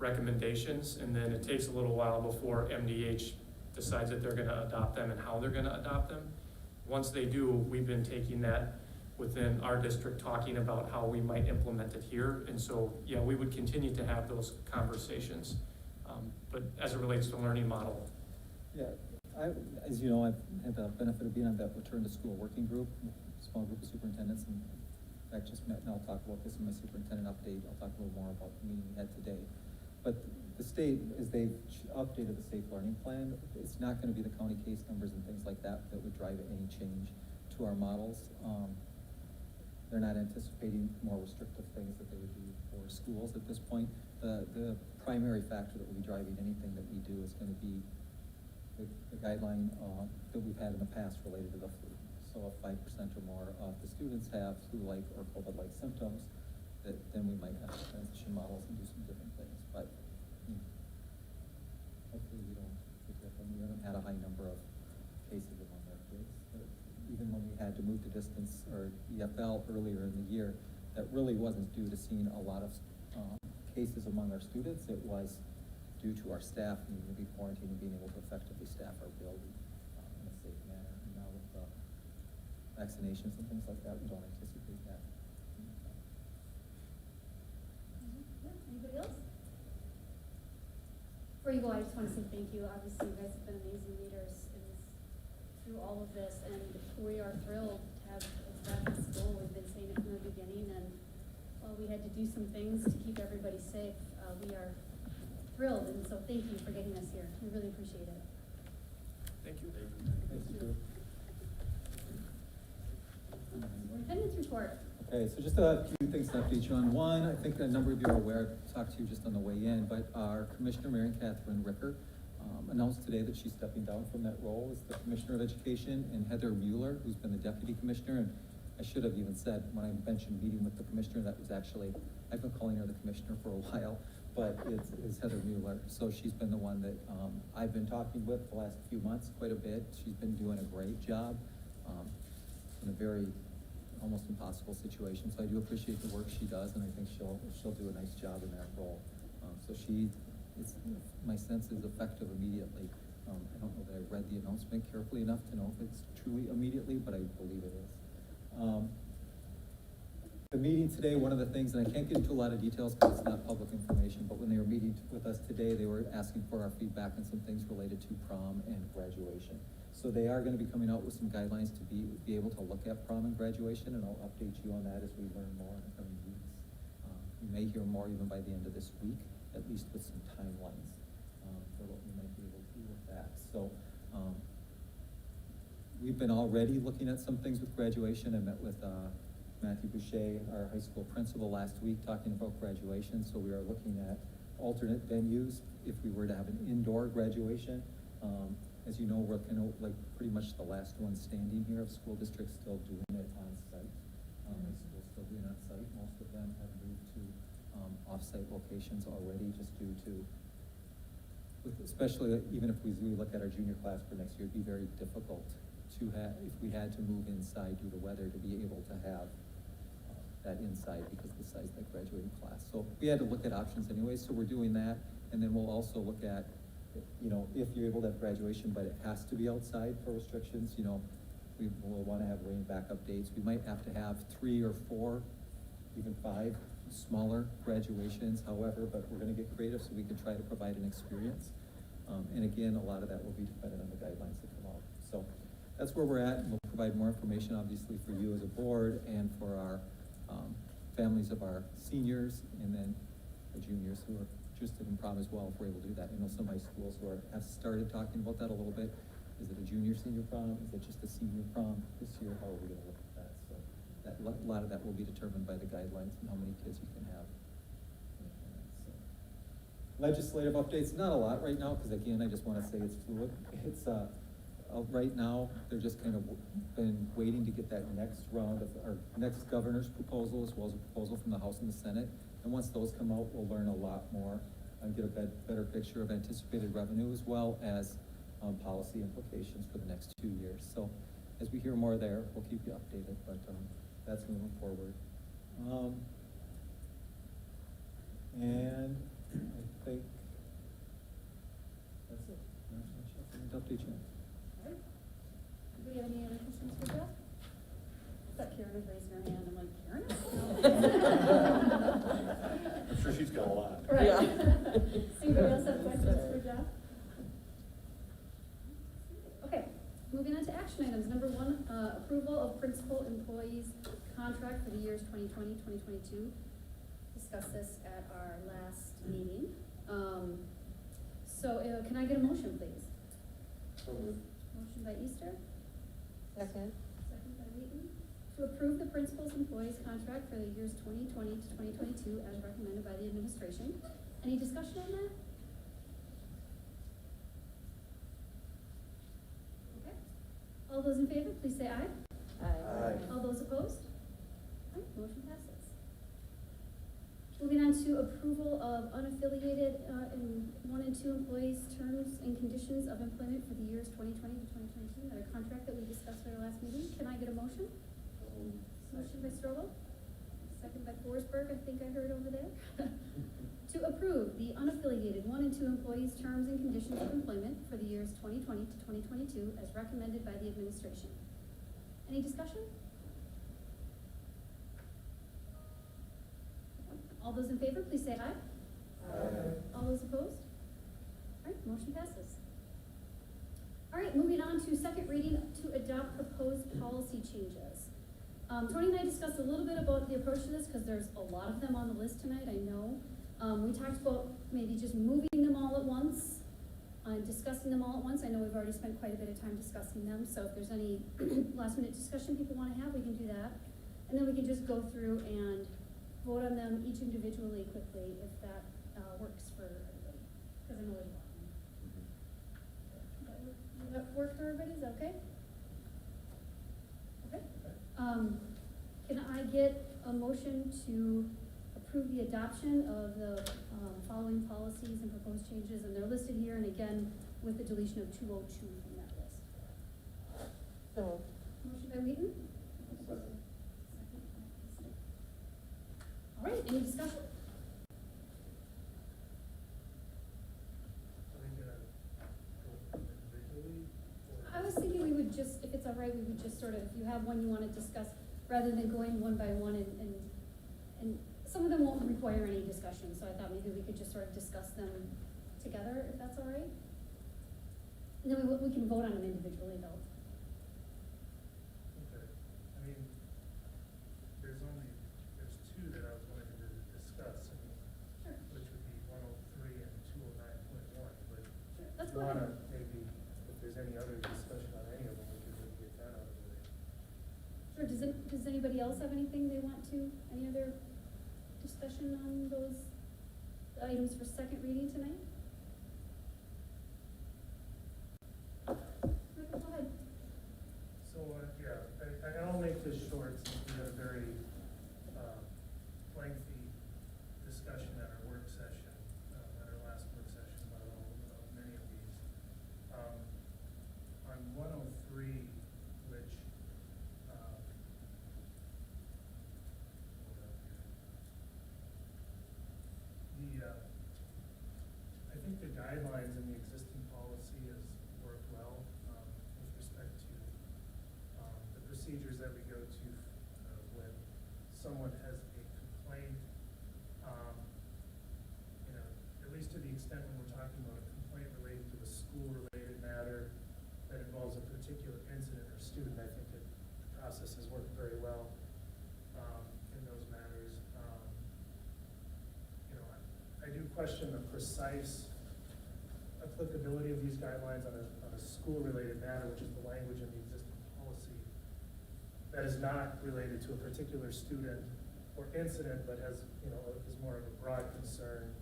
recommendations, and then it takes a little while before MDH decides that they're gonna adopt them and how they're gonna adopt them. Once they do, we've been taking that within our district, talking about how we might implement it here. And so, yeah, we would continue to have those conversations. But as it relates to learning model, Yeah, as you know, I've had the benefit of being on that return to school working group, small group of superintendents, and in fact just met, and I'll talk about this in my superintendent update. I'll talk a little more about the meeting we had today. But the state, as they've updated the safe learning plan, it's not going to be the county case numbers and things like that that would drive any change to our models. They're not anticipating more restrictive things that they would do for schools at this point. The primary factor that will be driving anything that we do is going to be the guideline that we've had in the past related to the flu. So if 5% or more of the students have flu-like or COVID-like symptoms, then we might have to transition models and do some different things. But hopefully we don't get that. We haven't had a high number of cases among our kids. Even when we had to move to distance or EFL earlier in the year, that really wasn't due to seeing a lot of cases among our students. It was due to our staff needing to be quarantined and being able to effectively staff our building in a safe manner. And now with the vaccinations and things like that, we don't anticipate that. Anybody else? Before you go, I just want to say thank you. Obviously, you guys have been amazing leaders through all of this, and we are thrilled to have it back in school. We've been saying it from the beginning, and while we had to do some things to keep everybody safe, we are thrilled, and so thank you for getting us here. We really appreciate it. thank you. Thank you. Superintendent's report. Okay, so just a few things to update you on. One, I think a number of you are aware, I talked to you just on the way in, but our Commissioner, Mary Catherine Ricker, announced today that she's stepping down from that role as the Commissioner of Education, and Heather Mueller, who's been the Deputy Commissioner, and I should have even said, when I mentioned meeting with the commissioner, that was actually, I've been calling her the commissioner for a while, but it's Heather Mueller. So she's been the one that, I've been talking with the last few months quite a bit. She's been doing a great job, in a very, almost impossible situation. So I do appreciate the work she does, and I think she'll do a nice job in that role. So my sense is effective immediately. I don't know that I read the announcement carefully enough to know if it's truly immediately, but I believe it is. The meeting today, one of the things, and I can't get into a lot of details because it's not public information, but when they were meeting with us today, they were asking for our feedback on some things related to prom and graduation. So they are gonna be coming out with some guidelines to be able to look at prom and graduation, and I'll update you on that as we learn more in the coming weeks. You may hear more even by the end of this week, at least with some timelines, for what we might be able to do with that. So, we've been already looking at some things with graduation. I met with, Matthew Boucher, our high school principal, last week, talking about graduation. So we are looking at alternate venues if we were to have an indoor graduation. As you know, we're kind of like pretty much the last one standing here of school districts still doing it on site. High school's still doing it on site. Most of them have moved to off-site locations already, just due to, especially even if we look at our junior class for next year, it'd be very difficult to have, if we had to move inside due to weather, to be able to have that inside because of the size of that graduating class. So we had to look at options anyway, so we're doing that. And then we'll also look at, you know, if you're able to have graduation, but it has to be outside for restrictions, you know, we will want to have rain backup dates. We might have to have 3 or 4, even 5 smaller graduations, however, but we're going to get creative so we can try to provide an experience. And again, a lot of that will be dependent on the guidelines that come out. So that's where we're at, and we'll provide more information, obviously, for you as a board and for our families of our seniors, and then the juniors who are interested in prom as well, if we're able to do that. I know some high schools who have started talking about that a little bit. Is it a junior-senior prom? Is it just a senior prom this year? How are we gonna look at that? So that, a lot of that will be determined by the guidelines and how many kids you can have. So, legislative updates, not a lot right now, because again, I just wanna say it's fluid. It's, right now, they're just kind of been waiting to get that next round of, our next governor's proposal, as well as a proposal from the House and the Senate. And once those come out, we'll learn a lot more and get a better picture of anticipated revenue, as well as policy implications for the next 2 years. So as we hear more there, we'll keep you updated, but that's moving forward. And I think that's it. Not much else I need to update you on. Do we have any other questions for Jeff? I thought Karen was raising her hand. I'm like, Karen? I'm sure she's got a lot. Right. Yeah. Does anybody else have questions for Jeff? Okay, moving on to action items. Number 1, approval of principal employees contract for the years 2020, 2022. Discussed this at our last meeting. Can I get a motion, please? Motion by Easter, Second. second by Wheaton, to approve the principal's employees contract for the years 2020 to 2022 as recommended by the administration. Any discussion on that? Okay. All those in favor, please say aye. Aye. All those opposed? All right, motion passes. Moving on to approval of unaffiliated in 1 and 2 employees' terms and conditions of employment for the years 2020 to 2022, another contract that we discussed at our last meeting. Can I get a motion? Motion by Strobel, second by Forsberg, I think I heard over there. To approve the unaffiliated 1 and 2 employees' terms and conditions of employment for the years 2020 to 2022 as recommended by the administration. Any discussion? All those in favor, please say aye. Aye. All those opposed? All right, motion passes. All right, moving on to second reading to adopt proposed policy changes. Tony and I discussed a little bit about the approach to this because there's a lot of them on the list tonight, I know. We talked about maybe just moving them all at once and discussing them all at once. I know we've already spent quite a bit of time discussing them, so if there's any last minute discussion people want to have, we can do that. And then we can just go through and vote on them each individually quickly if that works for everybody, because I know there's a lot of them. Does that work for everybody? Is that okay? Okay. get a motion to approve the adoption of the following policies and proposed changes? And they're listed here, and again, with the deletion of 202 from that list. So, Motion by Wheaton? Second by Easter. All right, any discussion? Are we gonna go individually? Or- I was thinking we would just, if it's all right, we would just sort of, if you have one you want to discuss, rather than going one by one and some of them won't require any discussion, so I thought maybe we could just sort of discuss them together, if that's all right? And then we can vote on them individually though. Okay, I mean, there's two that I was wanting to discuss, I mean, Sure. which would be 103 and 209.1, but Sure, if let's you go ahead. wanna, maybe, if there's any other discussion on any of them, we can maybe get that out of the way. Sure, does anybody else have anything they want to, any other discussion on those items for second reading tonight? Michael, go ahead. So, yeah, I'll make this short since we had a very lengthy discussion at our work session, at our last work session about many of these. On 103, which, I think the guidelines in the existing policy has worked well, with respect to, the procedures that we go to, when someone has a complaint, you know, at least to the extent when we're talking about a complaint related to a school-related matter that involves a particular incident or student, I think that the process has worked very well, in those matters. You know, I do question the precise applicability of these guidelines on a school-related matter, which is the language in the existing policy, that is not related to a particular student or incident, but has, you know, is more of a broad concern,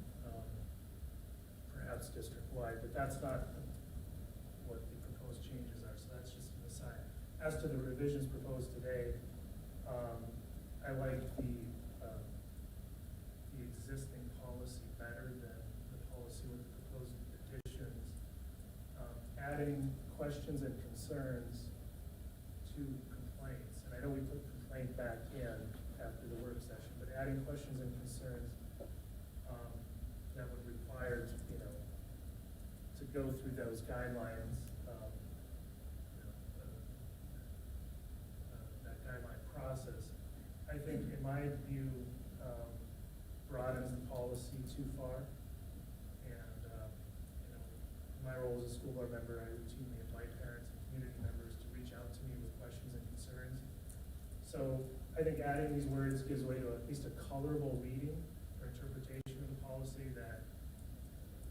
perhaps district-wide, but that's not what the proposed changes are, so that's just an aside. As to the revisions proposed today, I like the existing policy better than the policy with the proposed additions. Adding questions and concerns to complaints, and I know we put complaint back in after the work session, but adding questions and concerns that would require, you know, to go through those guidelines, that guideline process, I think, in my view, broadens the policy too far. And, you know, in my role as a school board member, I routinely invite parents and community members to reach out to me with questions and concerns. So I think adding these words gives way to at least a colorable reading or interpretation of the policy, that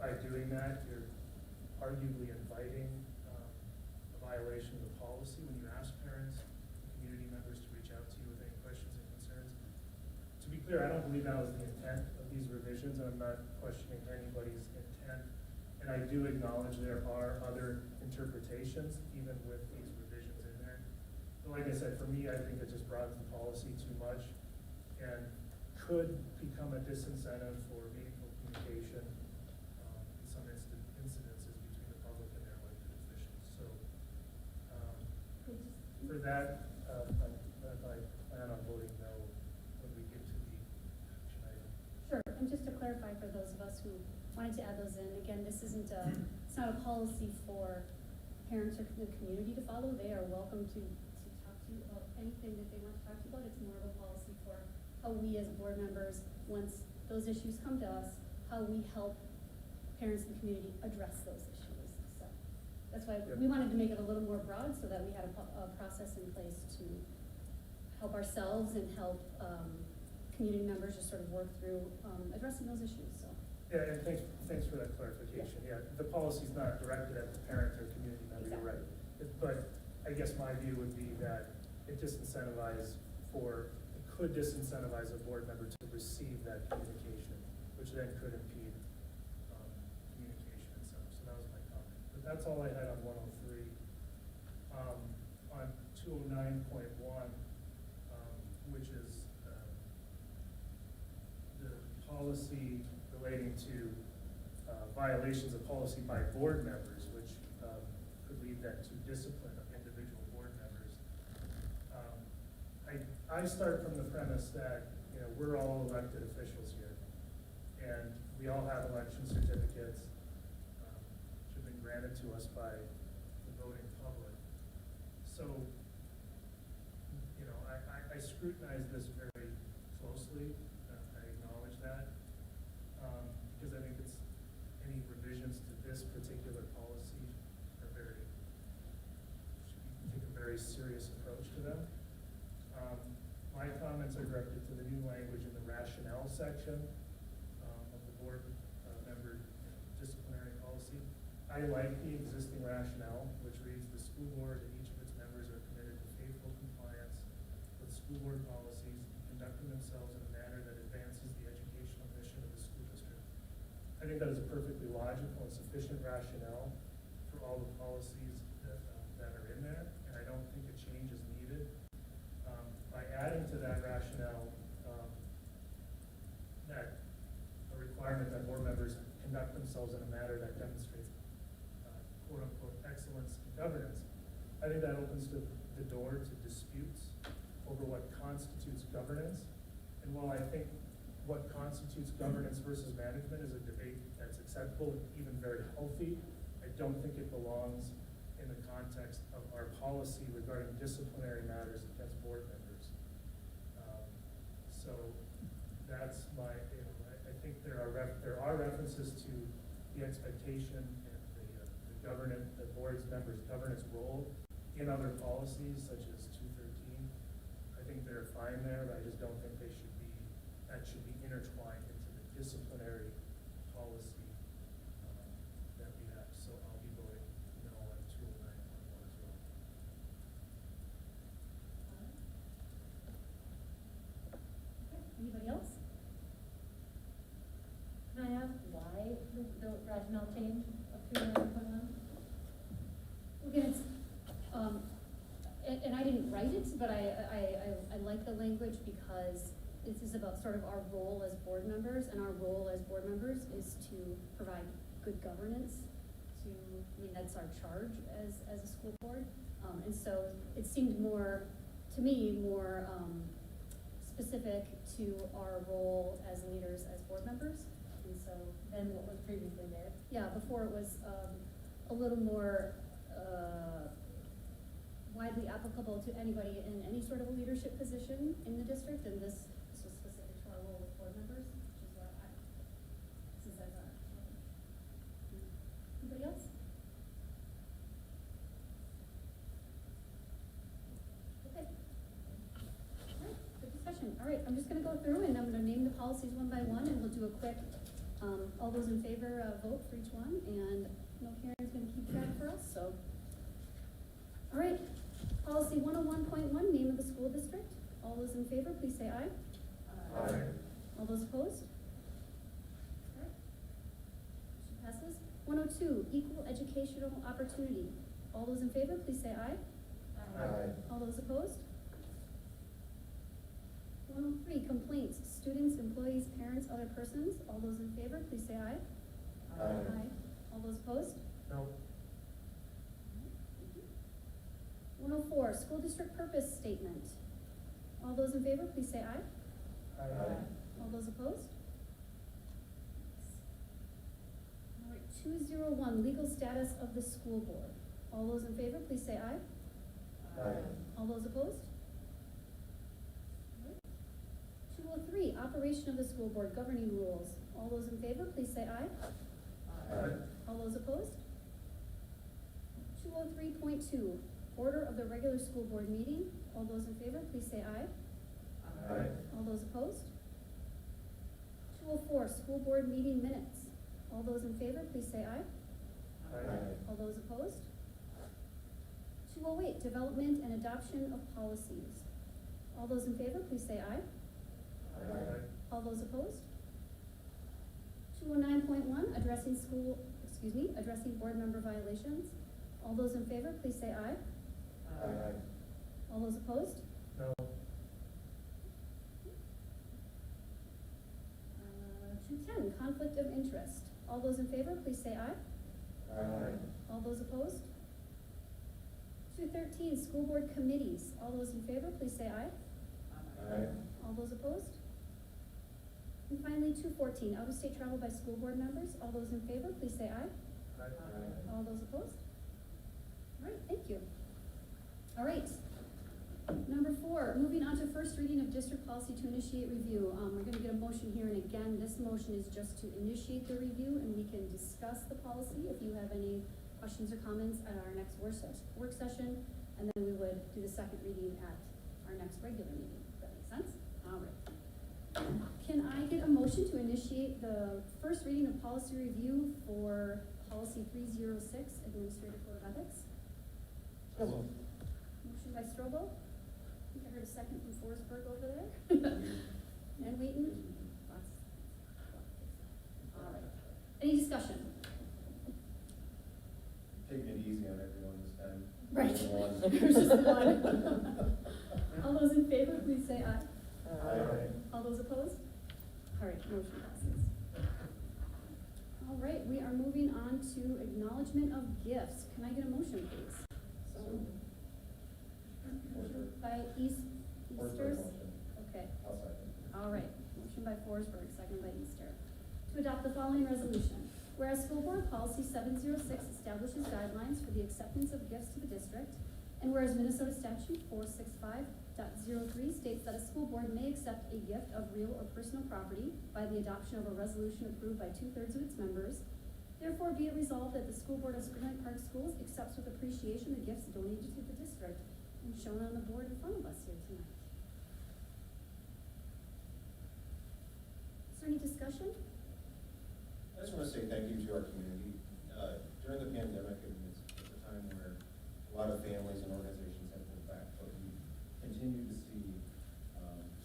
by doing that, you're arguably inviting a violation of the policy when you ask parents and community members to reach out to you with any questions and concerns. To be clear, I don't believe that was the intent of these revisions, and I'm not questioning anybody's intent. And I do acknowledge there are other interpretations, even with these revisions in there. But like I said, for me, I think it just broadens the policy too much and could become a disincentive for meaningful communication in some incidences between the public and their elected officials. So for that, I plan on voting no when we get to the action item. Sure, and just to clarify for those of us who wanted to add those in, again, this isn't it's not a policy for parents or the community to follow. They are welcome to talk to you about anything that they want to talk to you about. It's more of a policy for how we as board members, once those issues come to us, how we help parents and the community address those issues. So that's why we wanted to make it a little more broad, so that we had a process in place to help ourselves and help community members just sort of work through addressing those issues, so. Yeah, and thanks for that clarification. Yeah, the policy's not directed at the parent or community member, you're right. But I guess my view would be that it could disincentivize a board member to receive that communication, which then could impede communication itself. So that was my comment. But that's all I had on 103. On 209.1, which is policy relating to violations of policy by board members, which could lead then to discipline of individual board members. I start from the premise that, you know, we're all elected officials here, and we all have election certificates, which have been granted to us by the voting public. So, you know, I scrutinize this very closely. I acknowledge that, because I think it's, any revisions to this particular policy are should take a very serious approach to them. My comments are directed to the new language in the rationale section of the board member disciplinary policy. I like the existing rationale, which reads, the school board and each of its members are committed to faithful compliance with school board policies and conducting themselves in a manner that advances the educational mission of the school district. I think that is a perfectly logical and sufficient rationale for all the policies that are in there, and I don't think a change is needed. By adding to that rationale, that a requirement that board members conduct themselves in a manner that demonstrates quote unquote excellence in governance, I think that opens the door to disputes over what constitutes governance. And while I think what constitutes governance versus management is a debate that's acceptable, even very healthy, I don't think it belongs in the context of our policy regarding disciplinary matters against board members. So that's my, you know, I think there are references to the expectation and the board's members' governance role in other policies such as 213. I think they're fine there, but I just don't think that should be intertwined into the disciplinary policy that we have. So I'll be voting no on 209.1 as well. Anybody else? Can I ask why the rationale change of 209.1? Again, it's, and I didn't write it, but I like the language because this is about sort of our role as board members, and our role as board members is to provide good governance to, I mean, that's our charge as a school board. And so it seemed more, to me, more specific to our role as leaders, as board members. And so Than what was previously there? yeah, before it was a little more widely applicable to anybody in any sort of a leadership position in the district, and this was specific to our role as board members, which is why this is as our. Anybody else? Okay. All right, good discussion. All right, I'm just gonna go through and I'm gonna name the policies one by one, and we'll do a quick, all those in favor, vote for each one, and I know Karen's gonna keep track for us, so. All right, policy 101.1, name of the school district. All those in favor, please say aye. Aye. All those opposed? All right. Motion passes. 102, equal educational opportunity. All those in favor, please say aye. Aye. All those opposed? 103, complaints, students, employees, parents, other persons. All those in favor, please say aye. Aye. All those opposed? No. 104, school district purpose statement. All those in favor, please say aye. Aye. All those opposed? All right, 201, legal status of the school board. All those in favor, please say aye. Aye. All those opposed? All right. 203, operation of the school board, governing rules. All those in favor, please say aye. Aye. All those opposed? 203.2, order of the regular school board meeting. All those in favor, please say aye. Aye. All those opposed? 204, school board meeting minutes. All those in favor, please say aye. Aye. All those opposed? 208, development and adoption of policies. All those in favor, please say aye. Aye. All those opposed? 209.1, addressing board member violations. All those in favor, please say aye. Aye. All those opposed? No. conflict of interest. All those in favor, please say aye. Aye. All those opposed? 213, school board committees. All those in favor, please say aye. Aye. All those opposed? And finally, 214, out-of-state travel by school board members. All those in favor, please say aye. All those opposed? All right, thank you. All right. Number 4, moving on to first reading of district policy to initiate review. We're gonna get a motion here, and again, this motion is just to initiate the review, and we can discuss the policy if you have any questions or comments at our next work session, and then we would do the second reading at our next regular meeting. Does that make sense? All right. Can I get a motion to initiate the first reading of policy review for policy 306, Administrative Code of Ethics? Motion by Strobel. I think I heard a second from Forsberg over there. And Wheaton. All right. Any discussion? Taking it easy on everyone this time. Right. Just one. There's just one. All those in favor, please say aye. Aye. All those opposed? All right, motion passes. All right, we are moving on to acknowledgement of gifts. Can I get a motion, please? Motion by Easters? Okay, I'll second. all right. Motion by Forsberg, second by Easter. To adopt the following resolution. Whereas School Board Policy 706 establishes guidelines for the acceptance of gifts to the district, and whereas Minnesota Statute 465.03 states that a school board may accept a gift of real or personal property by the adoption of a resolution approved by 2/3 of its members, therefore be it resolved that the School Board of Spring Lake Park Schools accepts with appreciation the gifts donated to the district and shown on the board in front of us here tonight. Is there any discussion? I just want to say thank you to our community. During the pandemic, it's a time where a lot of families and organizations have pulled back, but we continue to see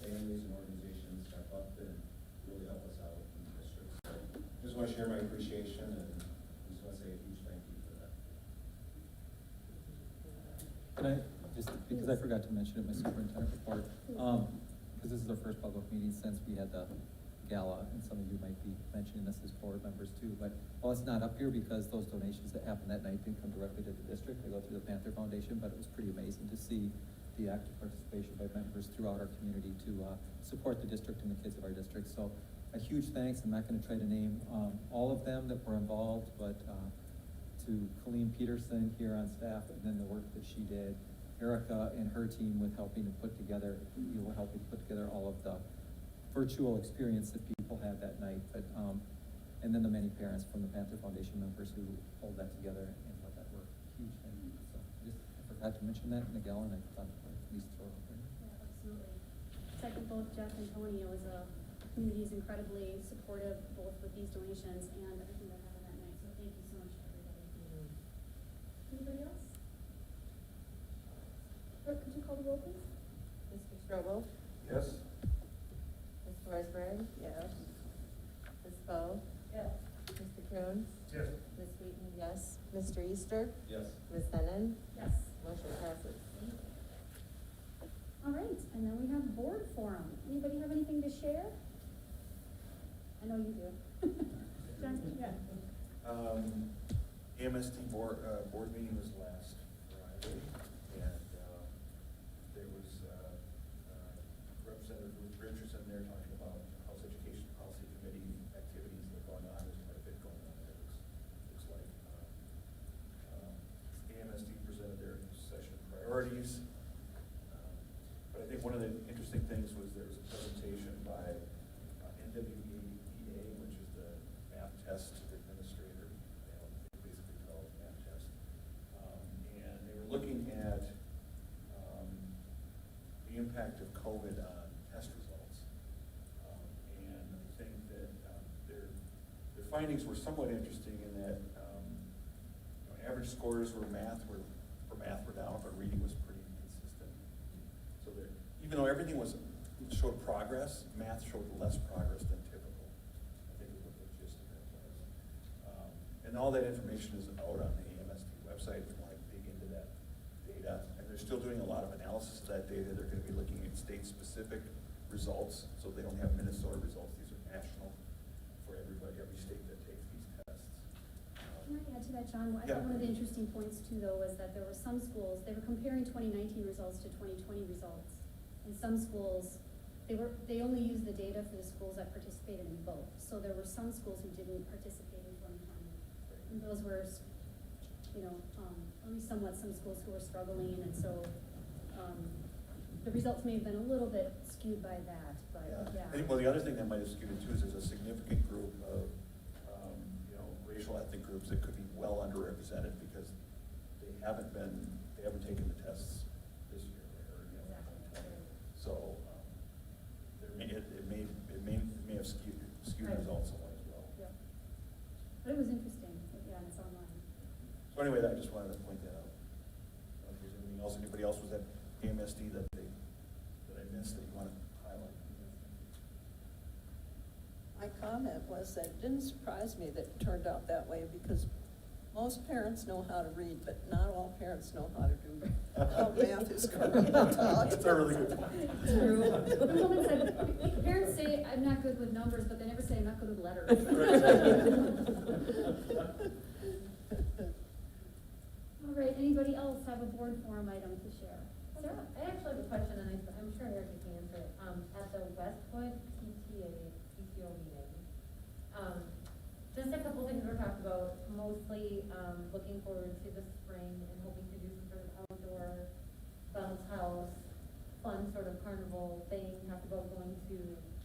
families and organizations step up and really help us out in the district. So just want to share my appreciation, and just want to say a huge thank you for that. Can I, just because I forgot to mention it in my superintendent report, because this is our first public meeting since we had the gala, and some of you might be mentioning this as board members too, but while it's not up here because those donations that happened that night didn't come directly to the district, they go through the Panther Foundation, but it was pretty amazing to see the active participation by members throughout our community to support the district and the kids of our district. So a huge thanks. I'm not going to try to name all of them that were involved, but to Colleen Peterson here on staff, and then the work that she did, Erica and her team with helping to put together, helping put together all of the virtual experience that people had that night, but and then the many parents from the Panther Foundation members who pulled that together and let that work. Huge thing. So I forgot to mention that in the gala, and I thought at least throw it out there. Yeah, absolutely. Second, both Jeff and Tony, it was community is incredibly supportive both with these donations and everything that happened that night. So thank you so much to everybody. Anybody else? Clerk, could you call the roll, please? Mr. Strobel? Yes. Ms. Forsberg? Yes. Ms. Bo? Yes. Mr. Coons? Yes. Ms. Wheaton, yes. Mr. Easter? Yes. Ms. Denon? Yes. Motion passes. All right, and then we have board forum. Anybody have anything to share? I know you do. John, yeah. AMSD board meeting was last Friday, and there was Representative Ruth Richardson there talking about House Education Policy Committee activities that are going on. There's quite a bit going on there. Looks like AMSD presented their session priorities. But I think one of the interesting things was there was a presentation by NWEA, which is the math test administrator, basically called math test. And they were looking at the impact of COVID on test results. And I think that their findings were somewhat interesting in that average scores for math were down, but reading was pretty consistent. So that even though everything showed progress, math showed less progress than typical. I think is what the gist of that was. And all that information is out on the AMSD website if you want to dig into that data. And they're still doing a lot of analysis of that data. They're going to be looking at state-specific results, so they don't have Minnesota results. These are national for everybody, every state that takes these tests. Can I add to that, John? I Yeah. thought one of the interesting points too, though, was that there were some schools, they were comparing 2019 results to 2020 results. And some schools, they only used the data for the schools that participated in both. So there were some schools who didn't participate in 2020. And those were, at least somewhat some schools who were struggling, and so, the results may have been a little bit skewed by that, but, yeah. I think, well, the other thing that might have skewed it too is there's a significant group of, racial ethnic groups that could be well underrepresented because they haven't taken the tests this year, or, so, it may have skewed Right. results somewhat as well. Yeah. But it was interesting, yeah, and it's online. So anyway, I just wanted to point that out. If there's anything else, anybody else was at AMSD that I missed that you want to highlight? My comment was that it didn't surprise me that it turned out that way because most parents know how to read, but not all parents know how to do how math is currently taught. That's a really good point. True. The woman said, parents say, I'm not good with numbers, but they never say I'm not good with letters. All right, anybody else have a board forum item to share? Sarah? I actually have a question, and I'm sure Eric can answer it. At the Westwood PTO meeting, just a couple things were talked about, mostly, looking forward to the spring and hoping to do some sort of outdoor bounce house, fun sort of carnival thing, talked about going to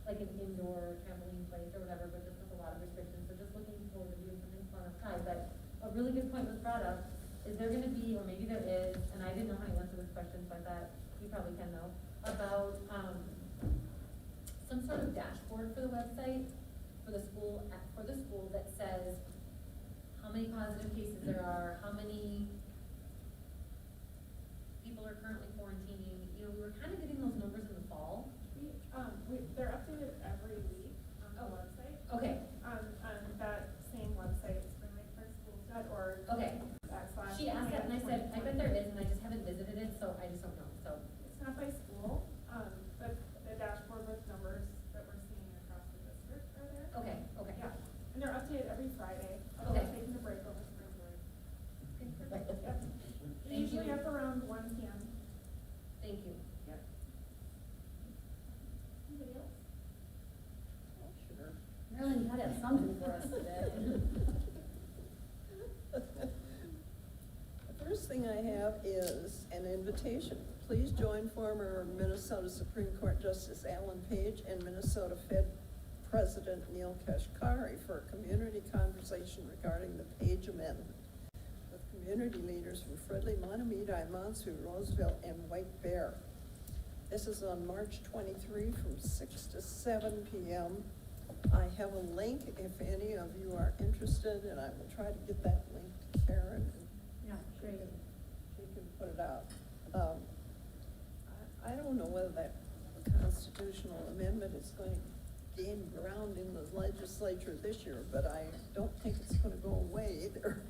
like an indoor trampoline place or whatever, but just with a lot of restrictions, so just looking forward to doing something fun outside. But a really good point was brought up, is there gonna be, or maybe there is, and I didn't know how to answer this question, so I thought you probably can know, about, some sort of dashboard for the website, for the school that says how many positive cases there are, how many people are currently quarantining. We were kind of getting those numbers in the fall. They're updated every week on the website. Okay. On that same website, springlakeparkschools.org. Okay. / She asked that and I said, I bet there is, and I just haven't visited it, so I just don't know, so. It's not by school, but the dashboard with numbers that we're seeing across the district are there. Okay. Yeah, and they're updated every Friday. Okay. We're taking a break over spring break. Okay, perfect. Yep. They're Thank usually you. up around 1 p.m. Thank you. Yep. Anybody else? Sure. Marilyn, you gotta have something for us today. The first thing I have is an invitation. Please join former Minnesota Supreme Court Justice Alan Page and Minnesota Fed President Neil Kashkari for a community conversation regarding the Page Amendment with community leaders from Fridley, Montemita, Monsu, Roseville, and White Bear. This is on March 23 from 6 to 7 p.m. I have a link if any of you are interested, and I will try to get that link to Karen. Yeah, great. She can put it out. I don't know whether that constitutional amendment is going to gain ground in the legislature this year, but I don't think it's going to go away either.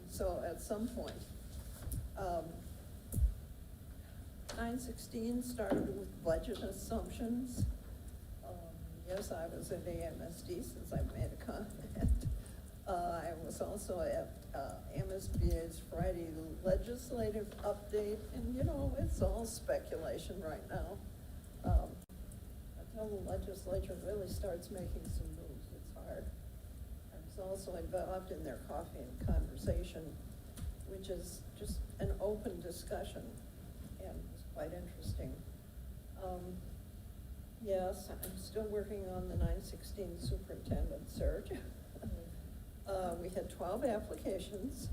So at some point. 916 started with budget assumptions. Yes, I was at AMSD since I made a comment. I was also at MSBA's Friday legislative update, and it's all speculation right now. Until the legislature really starts making some moves, it's hard. I was also involved in their coffee and conversation, which is just an open discussion, and it's quite interesting. Yes, I'm still working on the 916 superintendent search. We had 12 applications.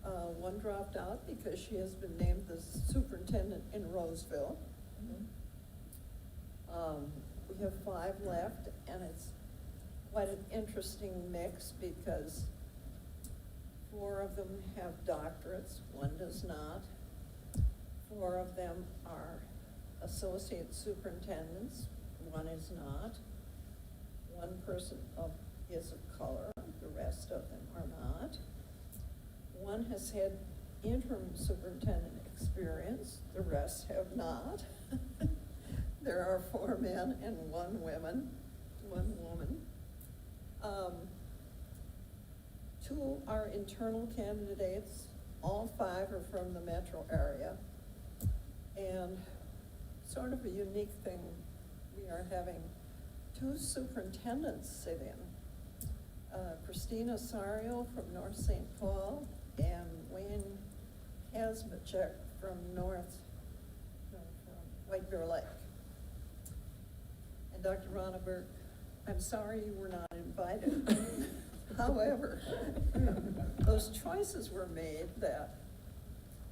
One dropped out because she has been named the superintendent in Roseville. We have 5 left, and it's quite an interesting mix because 4 of them have doctorates, 1 does not. 4 of them are associate superintendents, 1 is not. 1 person is of color, the rest of them are not. 1 has had interim superintendent experience, the rest have not. There are 4 men and 1 woman. Two are internal candidates, all 5 are from the metro area. And sort of a unique thing, we are having 2 superintendents sit in. Christina Sario from North St. Paul and Wayne Kazmachek from White Bear Lake. And Dr. Ronneberg, I'm sorry you were not invited. However, those choices were made that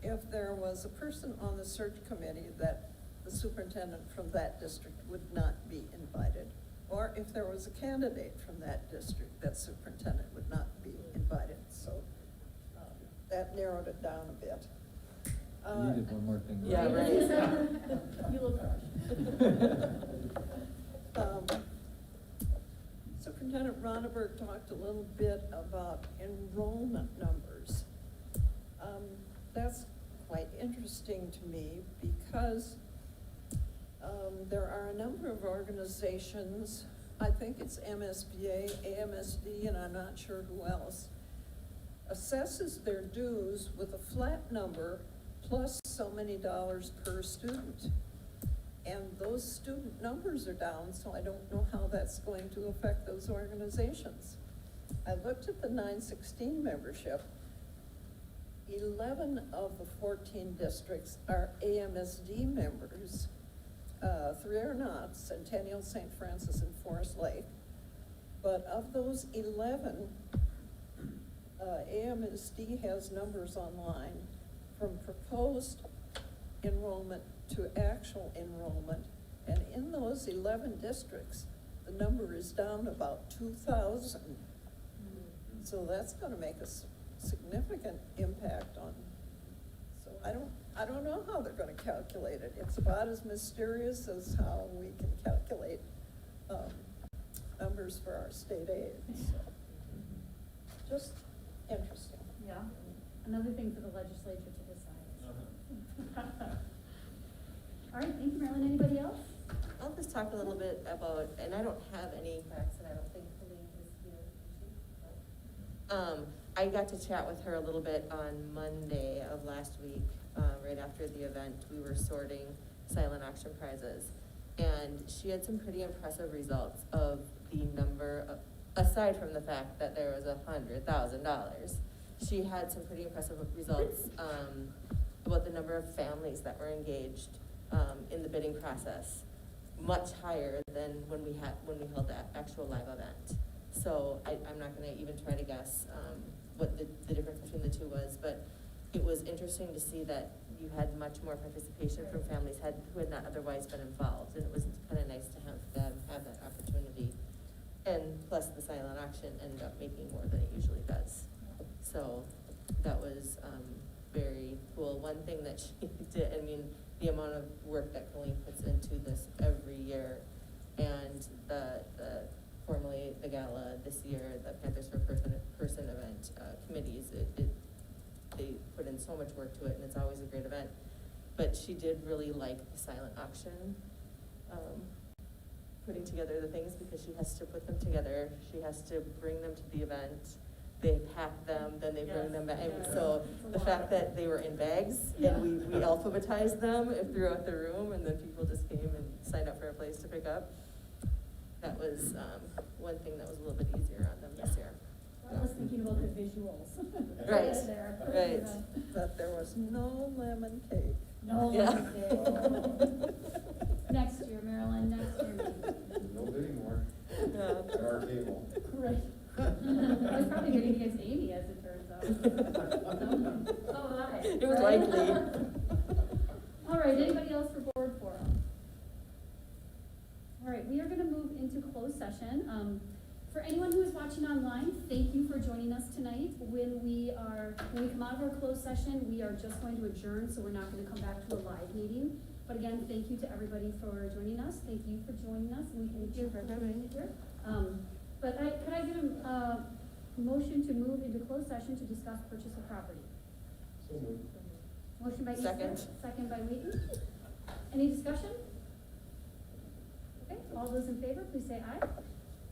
if there was a person on the search committee that the superintendent from that district would not be invited, or if there was a candidate from that district, that superintendent would not be invited. So that narrowed it down a bit. You needed one more thing. Yeah, right. You look fresh. Superintendent Ronneberg talked a little bit about enrollment numbers. That's quite interesting to me because there are a number of organizations, I think it's MSBA, AMSD, and I'm not sure who else, assesses their dues with a flat number plus so many dollars per student. And those student numbers are down, so I don't know how that's going to affect those organizations. I looked at the 916 membership. 11 of the 14 districts are AMSD members. 3 are not, Centennial, St. Francis, and Forest Lake. But of those 11, AMSD has numbers online from proposed enrollment to actual enrollment, and in those 11 districts, the number is down about 2,000. So that's gonna make a significant impact on, so I don't know how they're gonna calculate it. It's about as mysterious as how we can calculate, numbers for our state aid, so. Just interesting. Yeah, another thing for the legislature to decide. All right, thank you, Marilyn. Anybody else? I'll just talk a little bit about, and I don't have any facts, and I don't think Colleen is here. I got to chat with her a little bit on Monday of last week, right after the event. We were sorting silent auction prizes, and she had some pretty impressive results of the number of, aside from the fact that there was $100,000. She had some pretty impressive results about the number of families that were engaged in the bidding process, much higher than when we held that actual live event. So I'm not gonna even try to guess what the difference between the two was, but it was interesting to see that you had much more participation from families who had not otherwise been involved, and it was kind of nice to have them have that opportunity. And plus the silent auction ended up making more than it usually does. So that was very cool. One thing that she did, I mean, the amount of work that Colleen puts into this every year, and formerly the gala this year, the Panthers for Person event committees, they put in so much work to it, and it's always a great event. But she did really like the silent auction, putting together the things, because she has to put them together. She has to bring them to the event. They pack them, then they bring them back. And so the fact that they were in bags, and we alphabetized them throughout the room, and then people just came and signed up for a place to pick up. That was one thing that was a little bit easier on them this year. I was thinking about the visuals. Right, There. right. But there was no lemon cake. No Yeah. lemon cake. Next year, Marilyn, next year. maybe. No bidding more at our table. Right. I was probably bidding against Amy, as it turns out. So was I. It was right? likely. All right, anybody else for board forum? All right, we are gonna move into closed session. For anyone who is watching online, thank you for joining us tonight. When we come out of our closed session, we are just going to adjourn, so we're not gonna come back to a live meeting. But again, thank you to everybody for joining us. Thank you for joining us, and we can cheer for everybody here. But could I get a motion to move into closed session to discuss purchase of property? So moved. Motion by Easter, Second. second by Wheaton. Any discussion? Okay, all those in favor, please say aye.